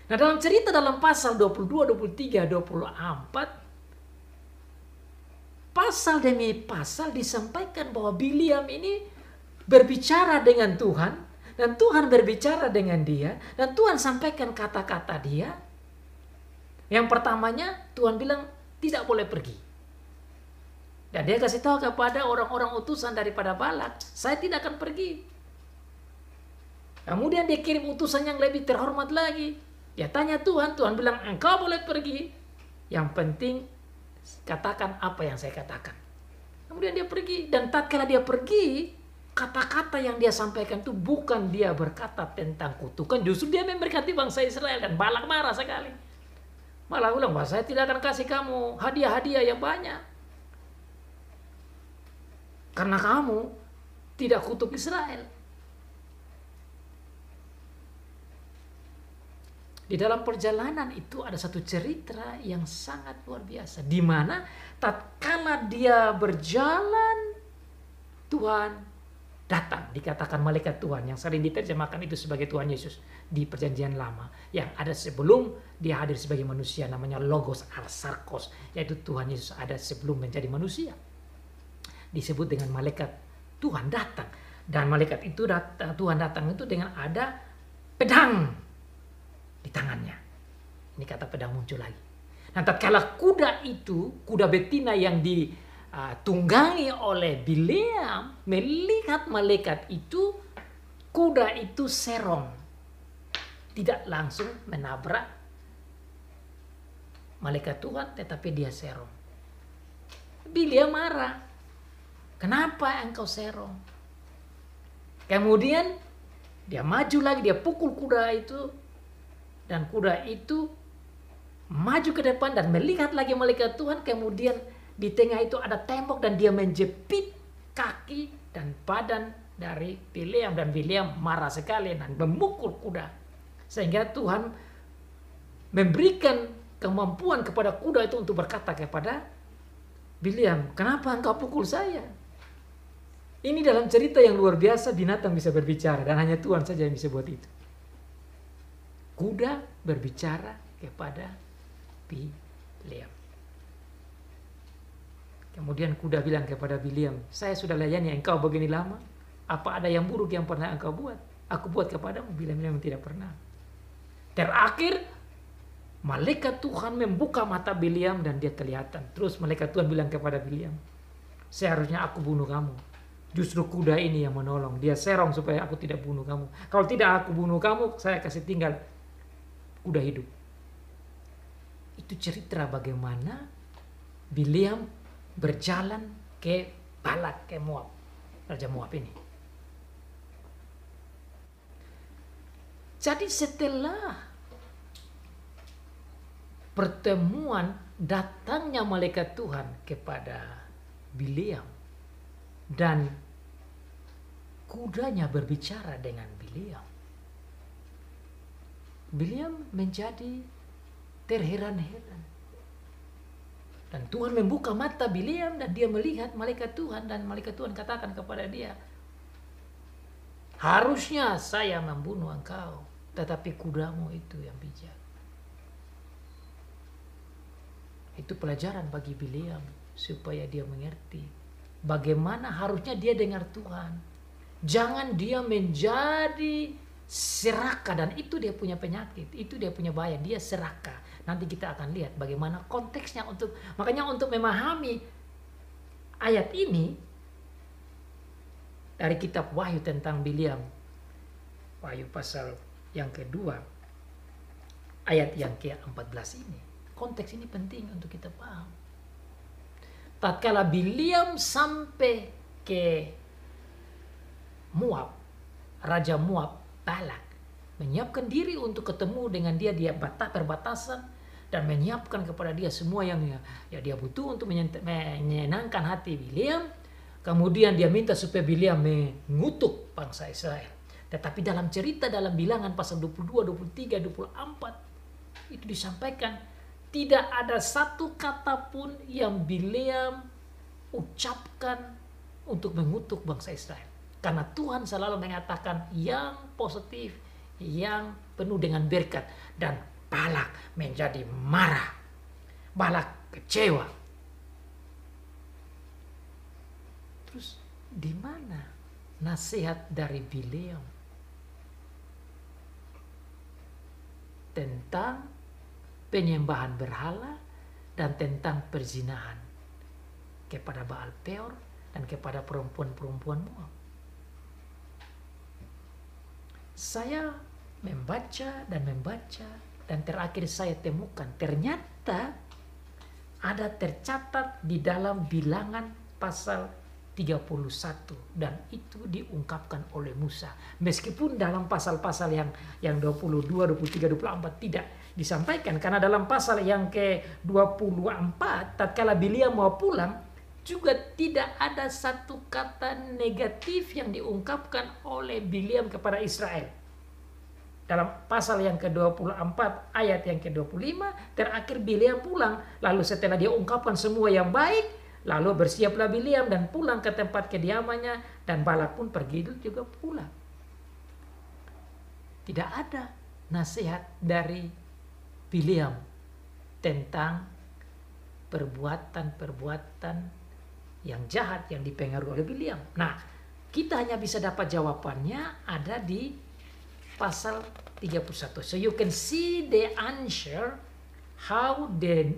Nah, dalam cerita dalam pasal 22, 23, 24, pasal demi pasal disampaikan bahwa Bileam ini berbicara dengan Tuhan. Dan Tuhan berbicara dengan dia. Dan Tuhan sampaikan kata-kata dia. Yang pertamanya Tuhan bilang tidak boleh pergi. Dan dia kasih tahu kepada orang-orang utusan daripada Balak, saya tidak akan pergi. Kemudian dia kirim utusan yang lebih terhormat lagi. Dia tanya Tuhan, Tuhan bilang engkau boleh pergi. Yang penting katakan apa yang saya katakan. Kemudian dia pergi, dan tatkala dia pergi, kata-kata yang dia sampaikan itu bukan dia berkata tentang kutukan, justru dia memberkati bangsa Israel. Dan Balak marah sekali. Malah bilang, bahwa saya tidak akan kasih kamu hadiah-hadiah yang banyak, karena kamu tidak kutuk Israel. Di dalam perjalanan itu ada satu cerita yang sangat luar biasa, di mana tatkala dia berjalan, Tuhan datang. Dikatakan malaikat Tuhan, yang sering diterjemahkan itu sebagai Tuhan Yesus di perjanjian lama, yang ada sebelum dia hadir sebagai manusia, namanya Logos Arsarkos, yaitu Tuhan Yesus ada sebelum menjadi manusia. Disebut dengan malaikat Tuhan datang. Dan malaikat itu Tuhan datang itu dengan ada pedang di tangannya. Ini kata pedang muncul lagi. Nah, tatkala kuda itu, kuda betina yang ditunggangi oleh Bileam, melihat malaikat itu, kuda itu serong. Tidak langsung menabrak malaikat Tuhan, tetapi dia serong. Bileam marah. Kenapa engkau serong? Kemudian dia maju lagi, dia pukul kuda itu, dan kuda itu maju ke depan dan melihat lagi malaikat Tuhan. Kemudian di tengah itu ada tembok dan dia menjepit kaki dan badan dari Bileam. Dan Bileam marah sekali dan memukul kuda. Sehingga Tuhan memberikan kemampuan kepada kuda itu untuk berkata kepada Bileam, kenapa engkau pukul saya? Ini dalam cerita yang luar biasa, binatang bisa berbicara dan hanya Tuhan saja yang bisa buat itu. Kuda berbicara kepada Bileam. Kemudian kuda bilang kepada Bileam, saya sudah layani engkau begini lama. Apa ada yang buruk yang pernah engkau buat? Aku buat kepadamu. Bileam memang tidak pernah. Terakhir, malaikat Tuhan membuka mata Bileam dan dia kelihatan. Terus malaikat Tuhan bilang kepada Bileam, seharusnya aku bunuh kamu. Justru kuda ini yang menolong. Dia serong supaya aku tidak bunuh kamu. Kalau tidak aku bunuh kamu, saya kasih tinggal kuda hidup. Itu cerita bagaimana Bileam berjalan ke Balak, ke Moab, Raja Moab ini. Jadi setelah pertemuan datangnya malaikat Tuhan kepada Bileam dan kudanya berbicara dengan Bileam, Bileam menjadi terheran-heran. Dan Tuhan membuka mata Bileam dan dia melihat malaikat Tuhan. Dan malaikat Tuhan katakan kepada dia, harusnya saya membunuh engkau, tetapi kudamu itu yang bijak. Itu pelajaran bagi Bileam supaya dia mengerti bagaimana harusnya dia dengar Tuhan. Jangan dia menjadi serakah, dan itu dia punya penyakit, itu dia punya bahaya, dia serakah. Nanti kita akan lihat bagaimana konteksnya makanya untuk memahami ayat ini dari kitab Wahyu tentang Bileam, Wahyu pasal yang kedua, ayat yang ke-14 ini. Konteks ini penting untuk kita paham. Tatkala Bileam sampai ke Moab, Raja Moab Balak menyiapkan diri untuk ketemu dengan dia di perbatasan dan menyiapkan kepada dia semua yang dia butuh untuk menyenangkan hati Bileam. Kemudian dia minta supaya Bileam mengutuk bangsa Israel. Tetapi dalam cerita dalam Bilangan pasal 22, 23, 24 itu disampaikan tidak ada satu kata pun yang Bileam ucapkan untuk mengutuk bangsa Israel. Karena Tuhan selalu mengatakan yang positif, yang penuh dengan berkat. Dan Balak menjadi marah. Balak kecewa. Terus di mana nasihat dari Bileam tentang penyembahan berhala dan tentang perzinahan kepada Baal Peor dan kepada perempuan-perempuan Moab? Saya membaca dan membaca dan terakhir saya temukan, ternyata ada tercatat di dalam Bilangan pasal 31 dan itu diungkapkan oleh Musa. Meskipun dalam pasal-pasal yang 22, 23, 24 tidak disampaikan, karena dalam pasal yang ke-24 tatkala Bileam mau pulang juga tidak ada satu kata negatif yang diungkapkan oleh Bileam kepada Israel. Dalam pasal yang ke-24 ayat yang ke-25 terakhir Bileam pulang, lalu setelah dia ungkapkan semua yang baik, lalu bersiaplah Bileam dan pulang ke tempat kediamannya, dan Balak pun pergi juga pulang. Tidak ada nasihat dari Bileam tentang perbuatan-perbuatan yang jahat yang dipengaruhi oleh Bileam. Nah, kita hanya bisa dapat jawabannya ada di pasal 31. So you can see the answer how the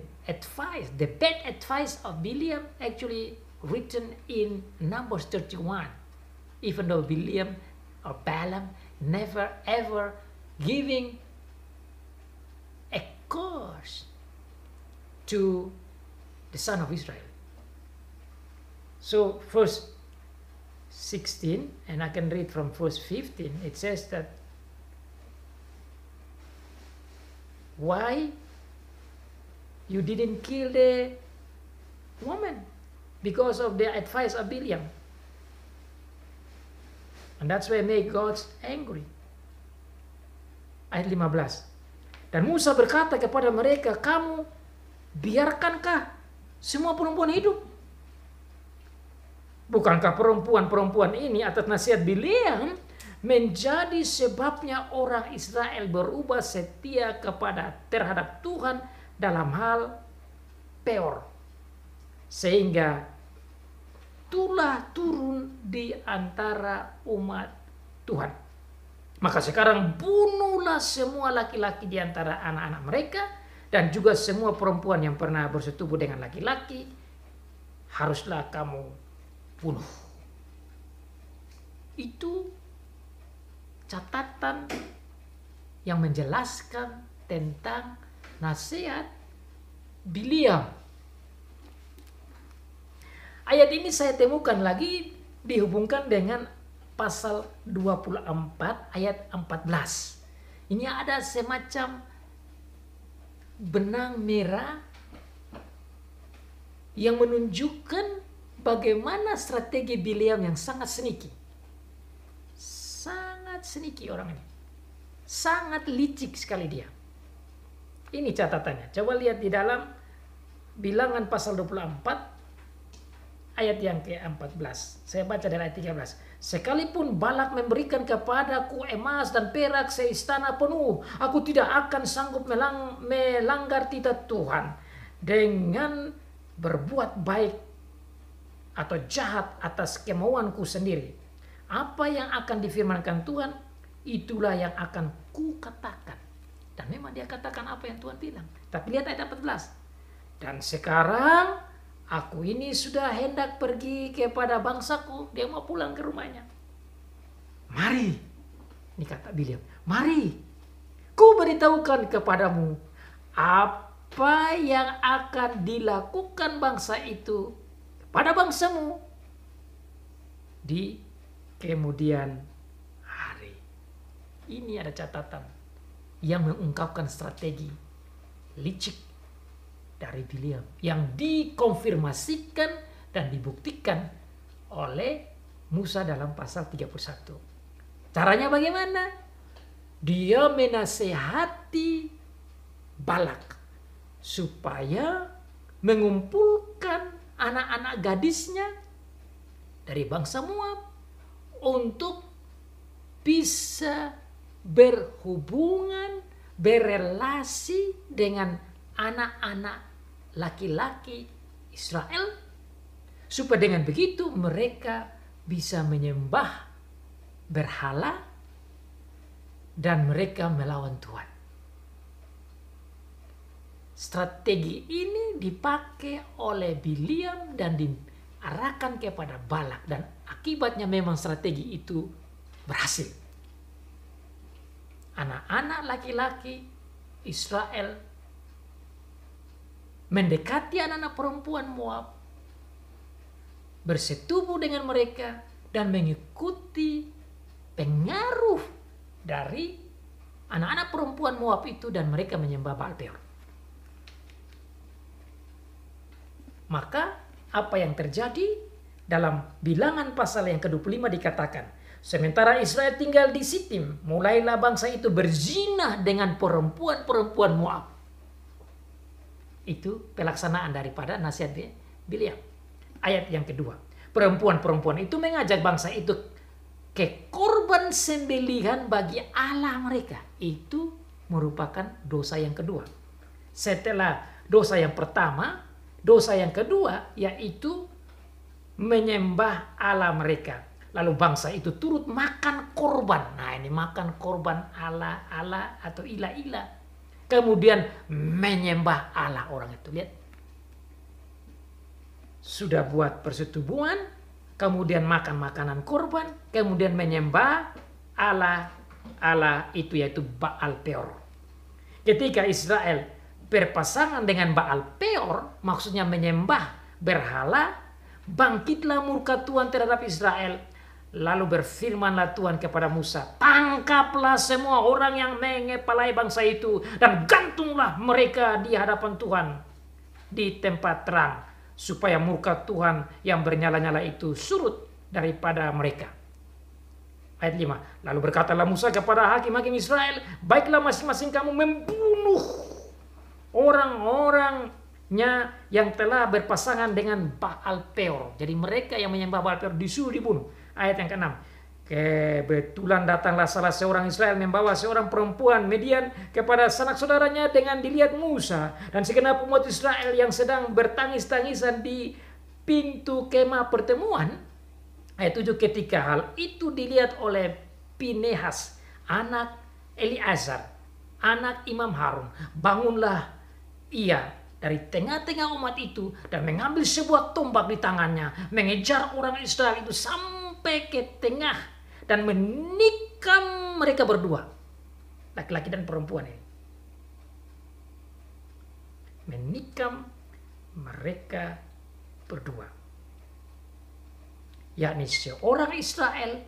bad advice of Bileam actually written in Numbers 31. Even though Bileam or Balaam never ever giving a course to the son of Israel. So verse 16, and I can read from verse 15, it says that why you didn't kill the woman? Because of the advice of Bileam. And that's why make God angry. Ayat 15. Dan Musa berkata kepada mereka, kamu biarkankah semua perempuan hidup? Bukankah perempuan-perempuan ini atas nasihat Bileam menjadi sebabnya orang Israel berubah setia terhadap Tuhan dalam hal Peor, sehingga tulah turun di antara umat Tuhan. Maka sekarang bunuhlah semua laki-laki di antara anak-anak mereka, dan juga semua perempuan yang pernah bersetubuh dengan laki-laki haruslah kamu bunuh. Itu catatan yang menjelaskan tentang nasihat Bileam. Ayat ini saya temukan lagi dihubungkan dengan pasal 24 ayat 14. Ini ada semacam benang merah yang menunjukkan bagaimana strategi Bileam yang sangat sneaky. Sangat sneaky orang ini. Sangat licik sekali dia. Ini catatannya. Coba lihat di dalam Bilangan pasal 24 ayat yang ke-14. Saya baca dari ayat 13. Sekalipun Balak memberikan kepadaku emas dan perak seistana penuh, aku tidak akan sanggup melanggar titah Tuhan dengan berbuat baik atau jahat atas kemauanku sendiri. Apa yang akan difirmankan Tuhan, itulah yang akan kukatakan. Dan memang dia katakan apa yang Tuhan bilang. Tapi lihat ayat 14. Dan sekarang aku ini sudah hendak pergi kepada bangsaku. Dia mau pulang ke rumahnya. Mari, ini kata Bileam, mari, ku beritahukan kepadamu apa yang akan dilakukan bangsa itu kepada bangsamu di kemudian hari. Ini ada catatan yang mengungkapkan strategi licik dari Bileam yang dikonfirmasikan dan dibuktikan oleh Musa dalam pasal 31. Caranya bagaimana? Dia menasehati Balak supaya mengumpulkan anak-anak gadisnya dari bangsa Moab untuk bisa berhubungan, berelasi dengan anak-anak laki-laki Israel, supaya dengan begitu mereka bisa menyembah berhala dan mereka melawan Tuhan. Strategi ini dipakai oleh Bileam dan diarahkan kepada Balak, dan akibatnya memang strategi itu berhasil. Anak-anak laki-laki Israel mendekati anak-anak perempuan Moab, bersetubuh dengan mereka, dan mengikuti pengaruh dari anak-anak perempuan Moab itu, dan mereka menyembah Baal Peor. Maka apa yang terjadi? Dalam Bilangan pasal yang ke-25 dikatakan, sementara Israel tinggal di Sitim, mulailah bangsa itu berzina dengan perempuan-perempuan Moab. Itu pelaksanaan daripada nasihat Bileam. Ayat yang kedua, perempuan-perempuan itu mengajak bangsa itu ke korban sembelihan bagi Allah mereka. Itu merupakan dosa yang kedua. Setelah dosa yang pertama, dosa yang kedua yaitu menyembah Allah mereka. Lalu bangsa itu turut makan korban. Nah, ini makan korban Allah atau ilah-ilah. Kemudian menyembah Allah orang itu. Lihat. Sudah buat persetubuhan, kemudian makan makanan korban, kemudian menyembah Allah itu yaitu Baal Peor. Ketika Israel berpasangan dengan Baal Peor, maksudnya menyembah berhala, bangkitlah murka Tuhan terhadap Israel. Lalu berfirmanlah Tuhan kepada Musa, tangkaplah semua orang yang mengepalai bangsa itu dan gantunglah mereka di hadapan Tuhan di tempat terang, supaya murka Tuhan yang bernyala-nyala itu surut daripada mereka. Ayat 5, lalu berkatalah Musa kepada hakim-hakim Israel, baiklah masing-masing kamu membunuh orang-orangnya yang telah berpasangan dengan Baal Peor. Jadi mereka yang menyembah Baal Peor disuruh dibunuh. Ayat yang ke-6, kebetulan datanglah salah seorang Israel membawa seorang perempuan Midian kepada sanak saudaranya dengan dilihat Musa dan segenap umat Israel yang sedang bertangis-tangisan di pintu kemah pertemuan. Ayat 7, ketika hal itu dilihat oleh Pinehas, anak Eleazar, anak Imam Harun, bangunlah ia dari tengah-tengah umat itu dan mengambil sebuah tombak di tangannya, mengejar orang Israel itu sampai ke tengah dan menikam mereka berdua, laki-laki dan perempuan ini. Menikam mereka berdua, yakni seorang Israel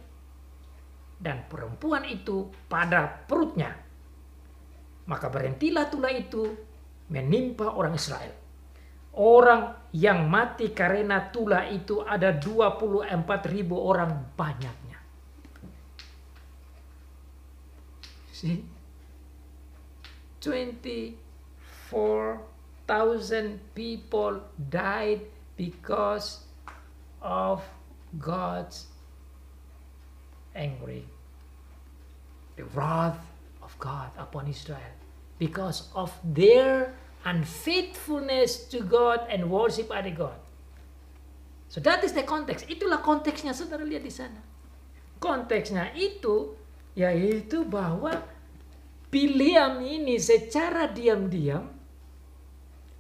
dan perempuan itu pada perutnya. Maka berhentilah tulah itu menimpa orang Israel. Orang yang mati karena tulah itu ada 24.000 orang banyaknya. See? 24,000 people died because of God's angry. The wrath of God upon Israel. Because of their unfaithfulness to God and worship other God. So that is the context. Itulah konteksnya, saudara lihat di sana. Konteksnya itu yaitu bahwa Bileam ini secara diam-diam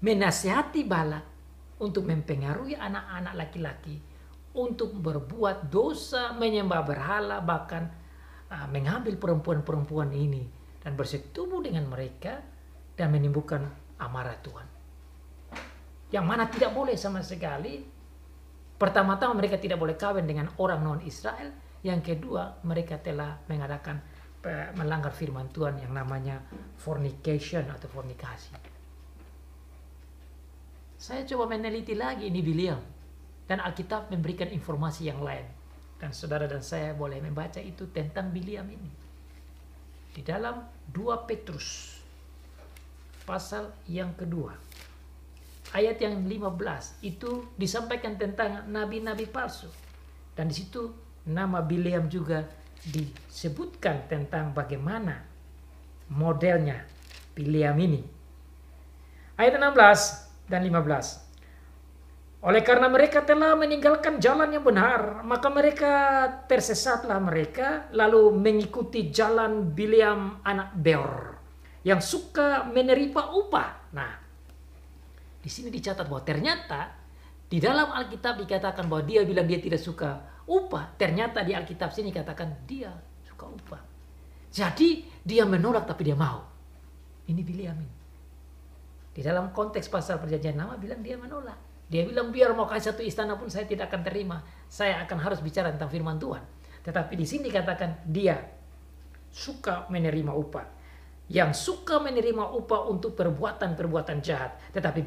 menasihati Balak untuk mempengaruhi anak-anak laki-laki untuk berbuat dosa, menyembah berhala, bahkan mengambil perempuan-perempuan ini dan bersetubuh dengan mereka dan menimbulkan amarah Tuhan. Yang mana tidak boleh sama sekali. Pertama-tama mereka tidak boleh kawin dengan orang non-Israel. Yang kedua, mereka telah mengadakan melanggar firman Tuhan yang namanya fornication atau fornikasi. Saya coba meneliti lagi ini Bileam, dan Alkitab memberikan informasi yang lain. Dan saudara dan saya boleh membaca itu tentang Bileam ini di dalam 2 Petrus pasal yang kedua ayat yang 15 itu disampaikan tentang nabi-nabi palsu, dan di situ nama Bileam juga disebutkan tentang bagaimana modelnya Bileam ini. Ayat 16 dan 15. Oleh karena mereka telah meninggalkan jalan yang benar, maka mereka tersesatlah mereka, lalu mengikuti jalan Bileam anak Beor yang suka menerima upah. Nah, di sini dicatat bahwa ternyata di dalam Alkitab dikatakan bahwa dia bilang dia tidak suka upah. Ternyata di Alkitab sini katakan dia suka upah. Jadi dia menolak tapi dia mau. Ini Bileam ini. Di dalam konteks pasal perjanjian lama bilang dia menolak. Dia bilang biar mau kasih satu istana pun saya tidak akan terima. Saya akan harus bicara tentang firman Tuhan. Tetapi di sini dikatakan dia suka menerima upah. Yang suka menerima upah untuk perbuatan-perbuatan jahat. Tetapi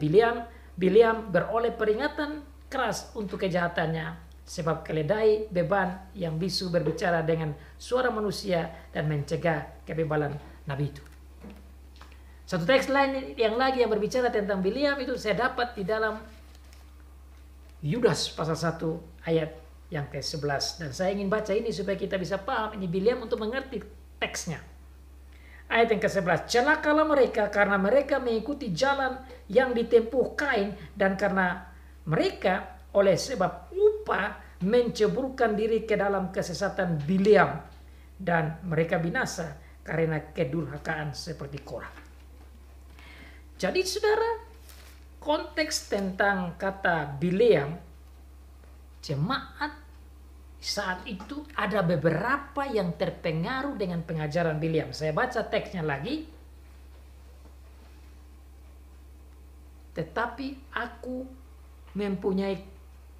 Bileam beroleh peringatan keras untuk kejahatannya. Sebab keledai beban yang bisu berbicara dengan suara manusia dan mencegah kebebalan nabi itu. Satu teks lain yang berbicara tentang Bileam itu saya dapat di dalam Yudas pasal 1 ayat yang ke-11. Dan saya ingin baca ini supaya kita bisa paham ini Bileam untuk mengerti teksnya. Ayat yang ke-11. Celakalah mereka karena mereka mengikuti jalan yang ditempuh Kain, dan karena mereka oleh sebab upah menceburkan diri ke dalam kesesatan Bileam, dan mereka binasa karena kedurhakaan seperti Korah. Jadi saudara, konteks tentang kata Bileam, jemaat saat itu ada beberapa yang terpengaruh dengan pengajaran Bileam. Saya baca teksnya lagi. Tetapi aku mempunyai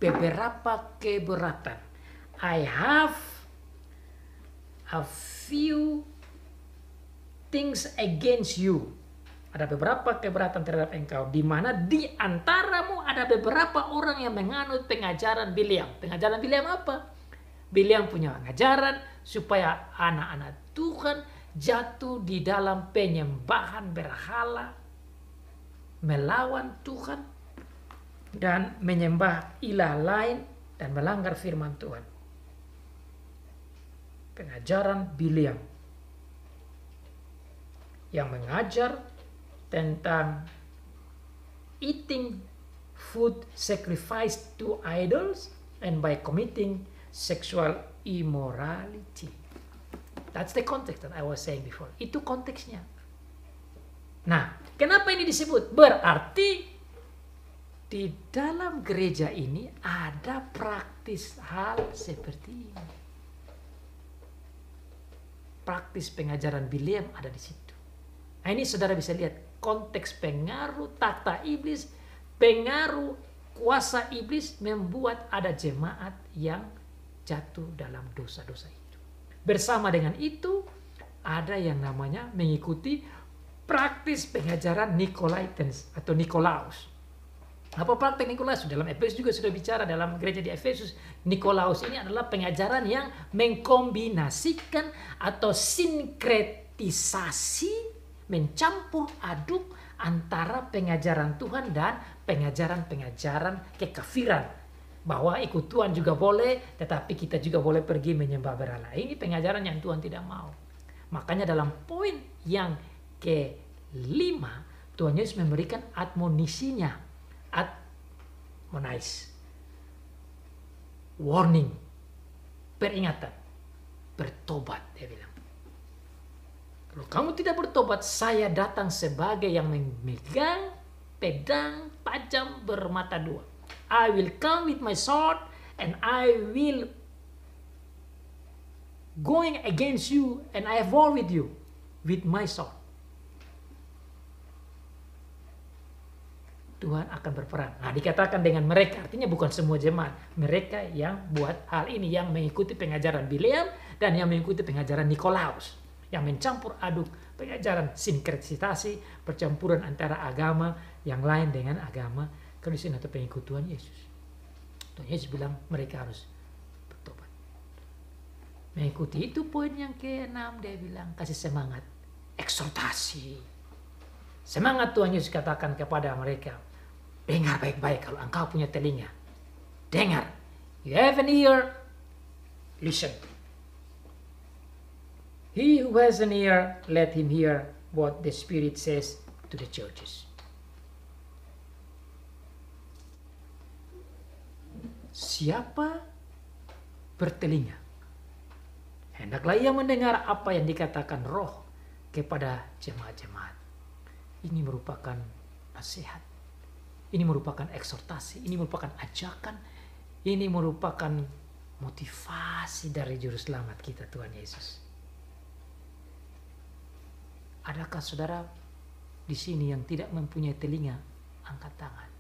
beberapa keberatan. I have a few things against you. Ada beberapa keberatan terhadap engkau, di mana di antaramu ada beberapa orang yang menganut pengajaran Bileam. Pengajaran Bileam apa? Bileam punya pengajaran supaya anak-anak Tuhan jatuh di dalam penyembahan berhala, melawan Tuhan, dan menyembah ilah lain dan melanggar firman Tuhan. Pengajaran Bileam yang mengajar tentang eating food sacrificed to idols and by committing sexual immorality. That's the context that I was saying before. Itu konteksnya. Nah, kenapa ini disebut? Berarti di dalam gereja ini ada praktis hal seperti ini. Praktis pengajaran Bileam ada di situ. Nah, ini saudara bisa lihat konteks pengaruh tata iblis, pengaruh kuasa iblis membuat ada jemaat yang jatuh dalam dosa-dosa itu. Bersama dengan itu ada yang namanya mengikuti praktis pengajaran Nicolaitans atau Nikolaus. Apa praktik Nikolaus? Dalam Efesus juga sudah bicara, dalam gereja di Efesus, Nikolaus ini adalah pengajaran yang mengkombinasikan atau sinkretisasi, mencampur aduk antara pengajaran Tuhan dan pengajaran-pengajaran kekafiran. Bahwa ikut Tuhan juga boleh, tetapi kita juga boleh pergi menyembah berhala. Ini pengajaran yang Tuhan tidak mau. Makanya dalam poin yang ke-5, Tuhan Yesus memberikan admonisinya. Admonize. Warning. Peringatan. Bertobat, dia bilang. Kalau kamu tidak bertobat, saya datang sebagai yang memegang pedang tajam bermata dua. I will come with my sword and I will going against you and I have war with you with my sword. Tuhan akan berperang. Nah, dikatakan dengan mereka, artinya bukan semua jemaat. Mereka yang buat hal ini, yang mengikuti pengajaran Bileam dan yang mengikuti pengajaran Nikolaus. Yang mencampur aduk pengajaran sinkretisasi, percampuran antara agama yang lain dengan agama Kristen atau pengikut Tuhan Yesus. Tuhan Yesus bilang mereka harus bertobat. Mengikuti itu poin yang ke-6, dia bilang kasih semangat, eksortasi. Semangat Tuhan Yesus katakan kepada mereka, dengar baik-baik kalau engkau punya telinga. Dengar. You have an ear, listen. He who has an ear, let him hear what the Spirit says to the churches. Siapa bertelinga, hendaklah ia mendengar apa yang dikatakan Roh kepada jemaat-jemaat. Ini merupakan nasihat. Ini merupakan eksortasi. Ini merupakan ajakan. Ini merupakan motivasi dari Juru Selamat kita, Tuhan Yesus. Adakah saudara di sini yang tidak mempunyai telinga, angkat tangan.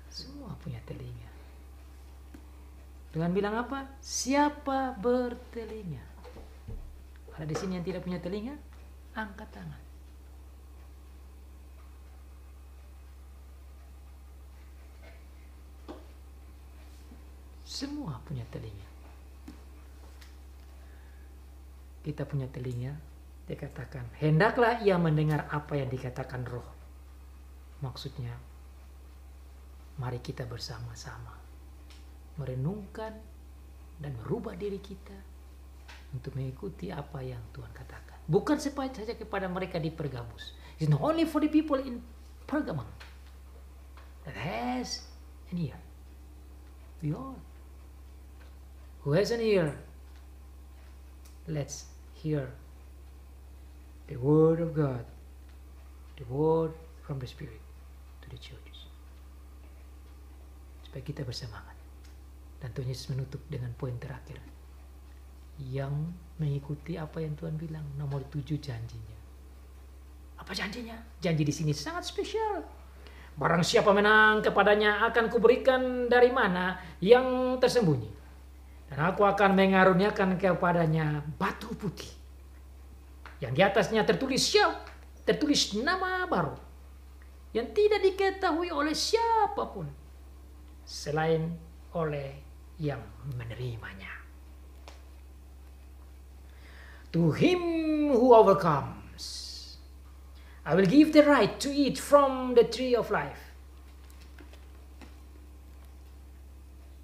Semua punya telinga. Dengan bilang apa? Siapa bertelinga? Ada di sini yang tidak punya telinga, angkat tangan. Semua punya telinga. Kita punya telinga, dikatakan, hendaklah ia mendengar apa yang dikatakan Roh. Maksudnya, mari kita bersama-sama merenungkan dan merubah diri kita untuk mengikuti apa yang Tuhan katakan. Bukan saja kepada mereka di Pergamus. It's not only for the people in Pergamum that has an ear. We all. Who has an ear? Let's hear the word of God, the word from the Spirit to the churches. Supaya kita bersemangat. Dan Tuhan Yesus menutup dengan poin terakhir yang mengikuti apa yang Tuhan bilang, nomor 7 janjinya. Apa janjinya? Janji di sini sangat spesial. Barang siapa menang kepadanya akan kuberikan dari mana yang tersembunyi. Dan aku akan mengaruniakan kepadanya batu putih. Yang di atasnya tertulis nama baru. Yang tidak diketahui oleh siapapun. Selain oleh yang menerimanya. To him who overcomes, I will give the right to eat from the tree of life.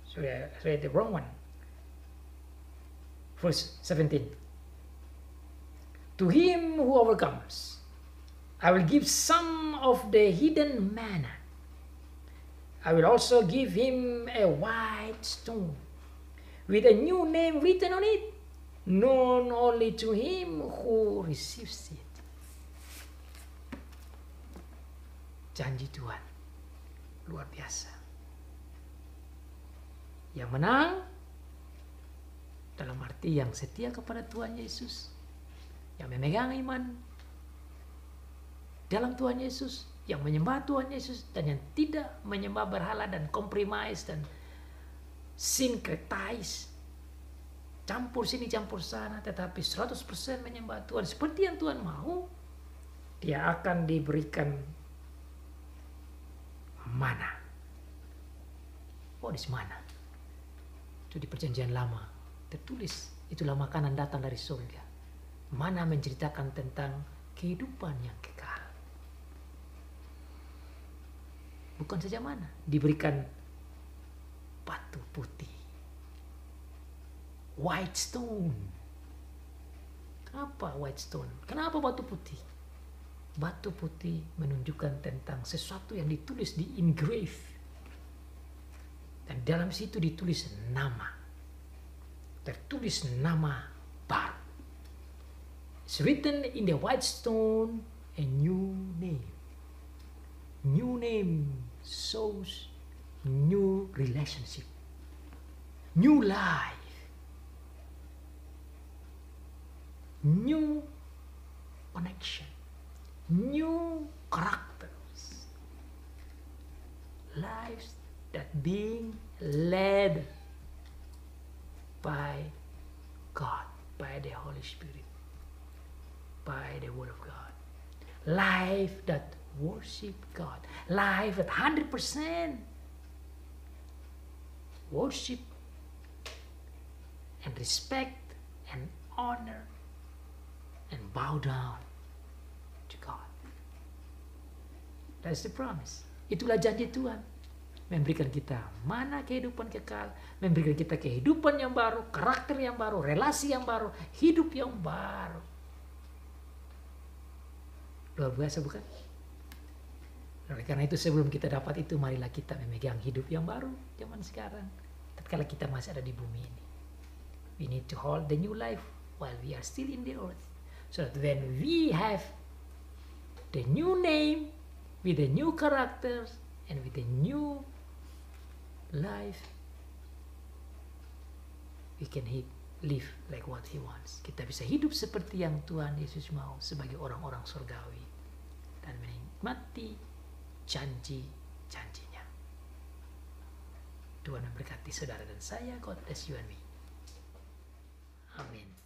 Sorry, I read the wrong one. Verse 17. To him who overcomes, I will give some of the hidden manna. I will also give him a white stone with a new name written on it, known only to him who receives it. Janji Tuhan luar biasa. Yang menang dalam arti yang setia kepada Tuhan Yesus, yang memegang iman dalam Tuhan Yesus, yang menyembah Tuhan Yesus, dan yang tidak menyembah berhala dan compromise dan syncretize, campur sini campur sana, tetapi 100% menyembah Tuhan seperti yang Tuhan mau, dia akan diberikan mana. What is mana? Itu di perjanjian lama tertulis, itulah makanan datang dari surga. Mana menceritakan tentang kehidupan yang kekal. Bukan saja mana, diberikan batu putih, white stone. Kenapa white stone? Kenapa batu putih? Batu putih menunjukkan tentang sesuatu yang ditulis, di engrave, dan dalam situ ditulis nama, tertulis nama baru. It's written in the white stone a new name. New name shows new relationship, new life, new connection, new characters, lives that being led by God, by the Holy Spirit, by the Word of God, life that worship God, life at 100% worship and respect and honor and bow down to God. That's the promise. Itulah janji Tuhan, memberikan kita mana kehidupan kekal, memberikan kita kehidupan yang baru, karakter yang baru, relasi yang baru, hidup yang baru. Luar biasa bukan? Oleh karena itu sebelum kita dapat itu, marilah kita memegang hidup yang baru zaman sekarang. Tatkala kita masih ada di bumi ini, we need to hold the new life while we are still in the earth, so that when we have the new name with the new characters, and with a new life we can live like what He wants. Kita bisa hidup seperti yang Tuhan Yesus mau sebagai orang-orang surgawi dan menikmati janji-janjinya. Tuhan memberkati saudara dan saya. God bless you and me. Amin.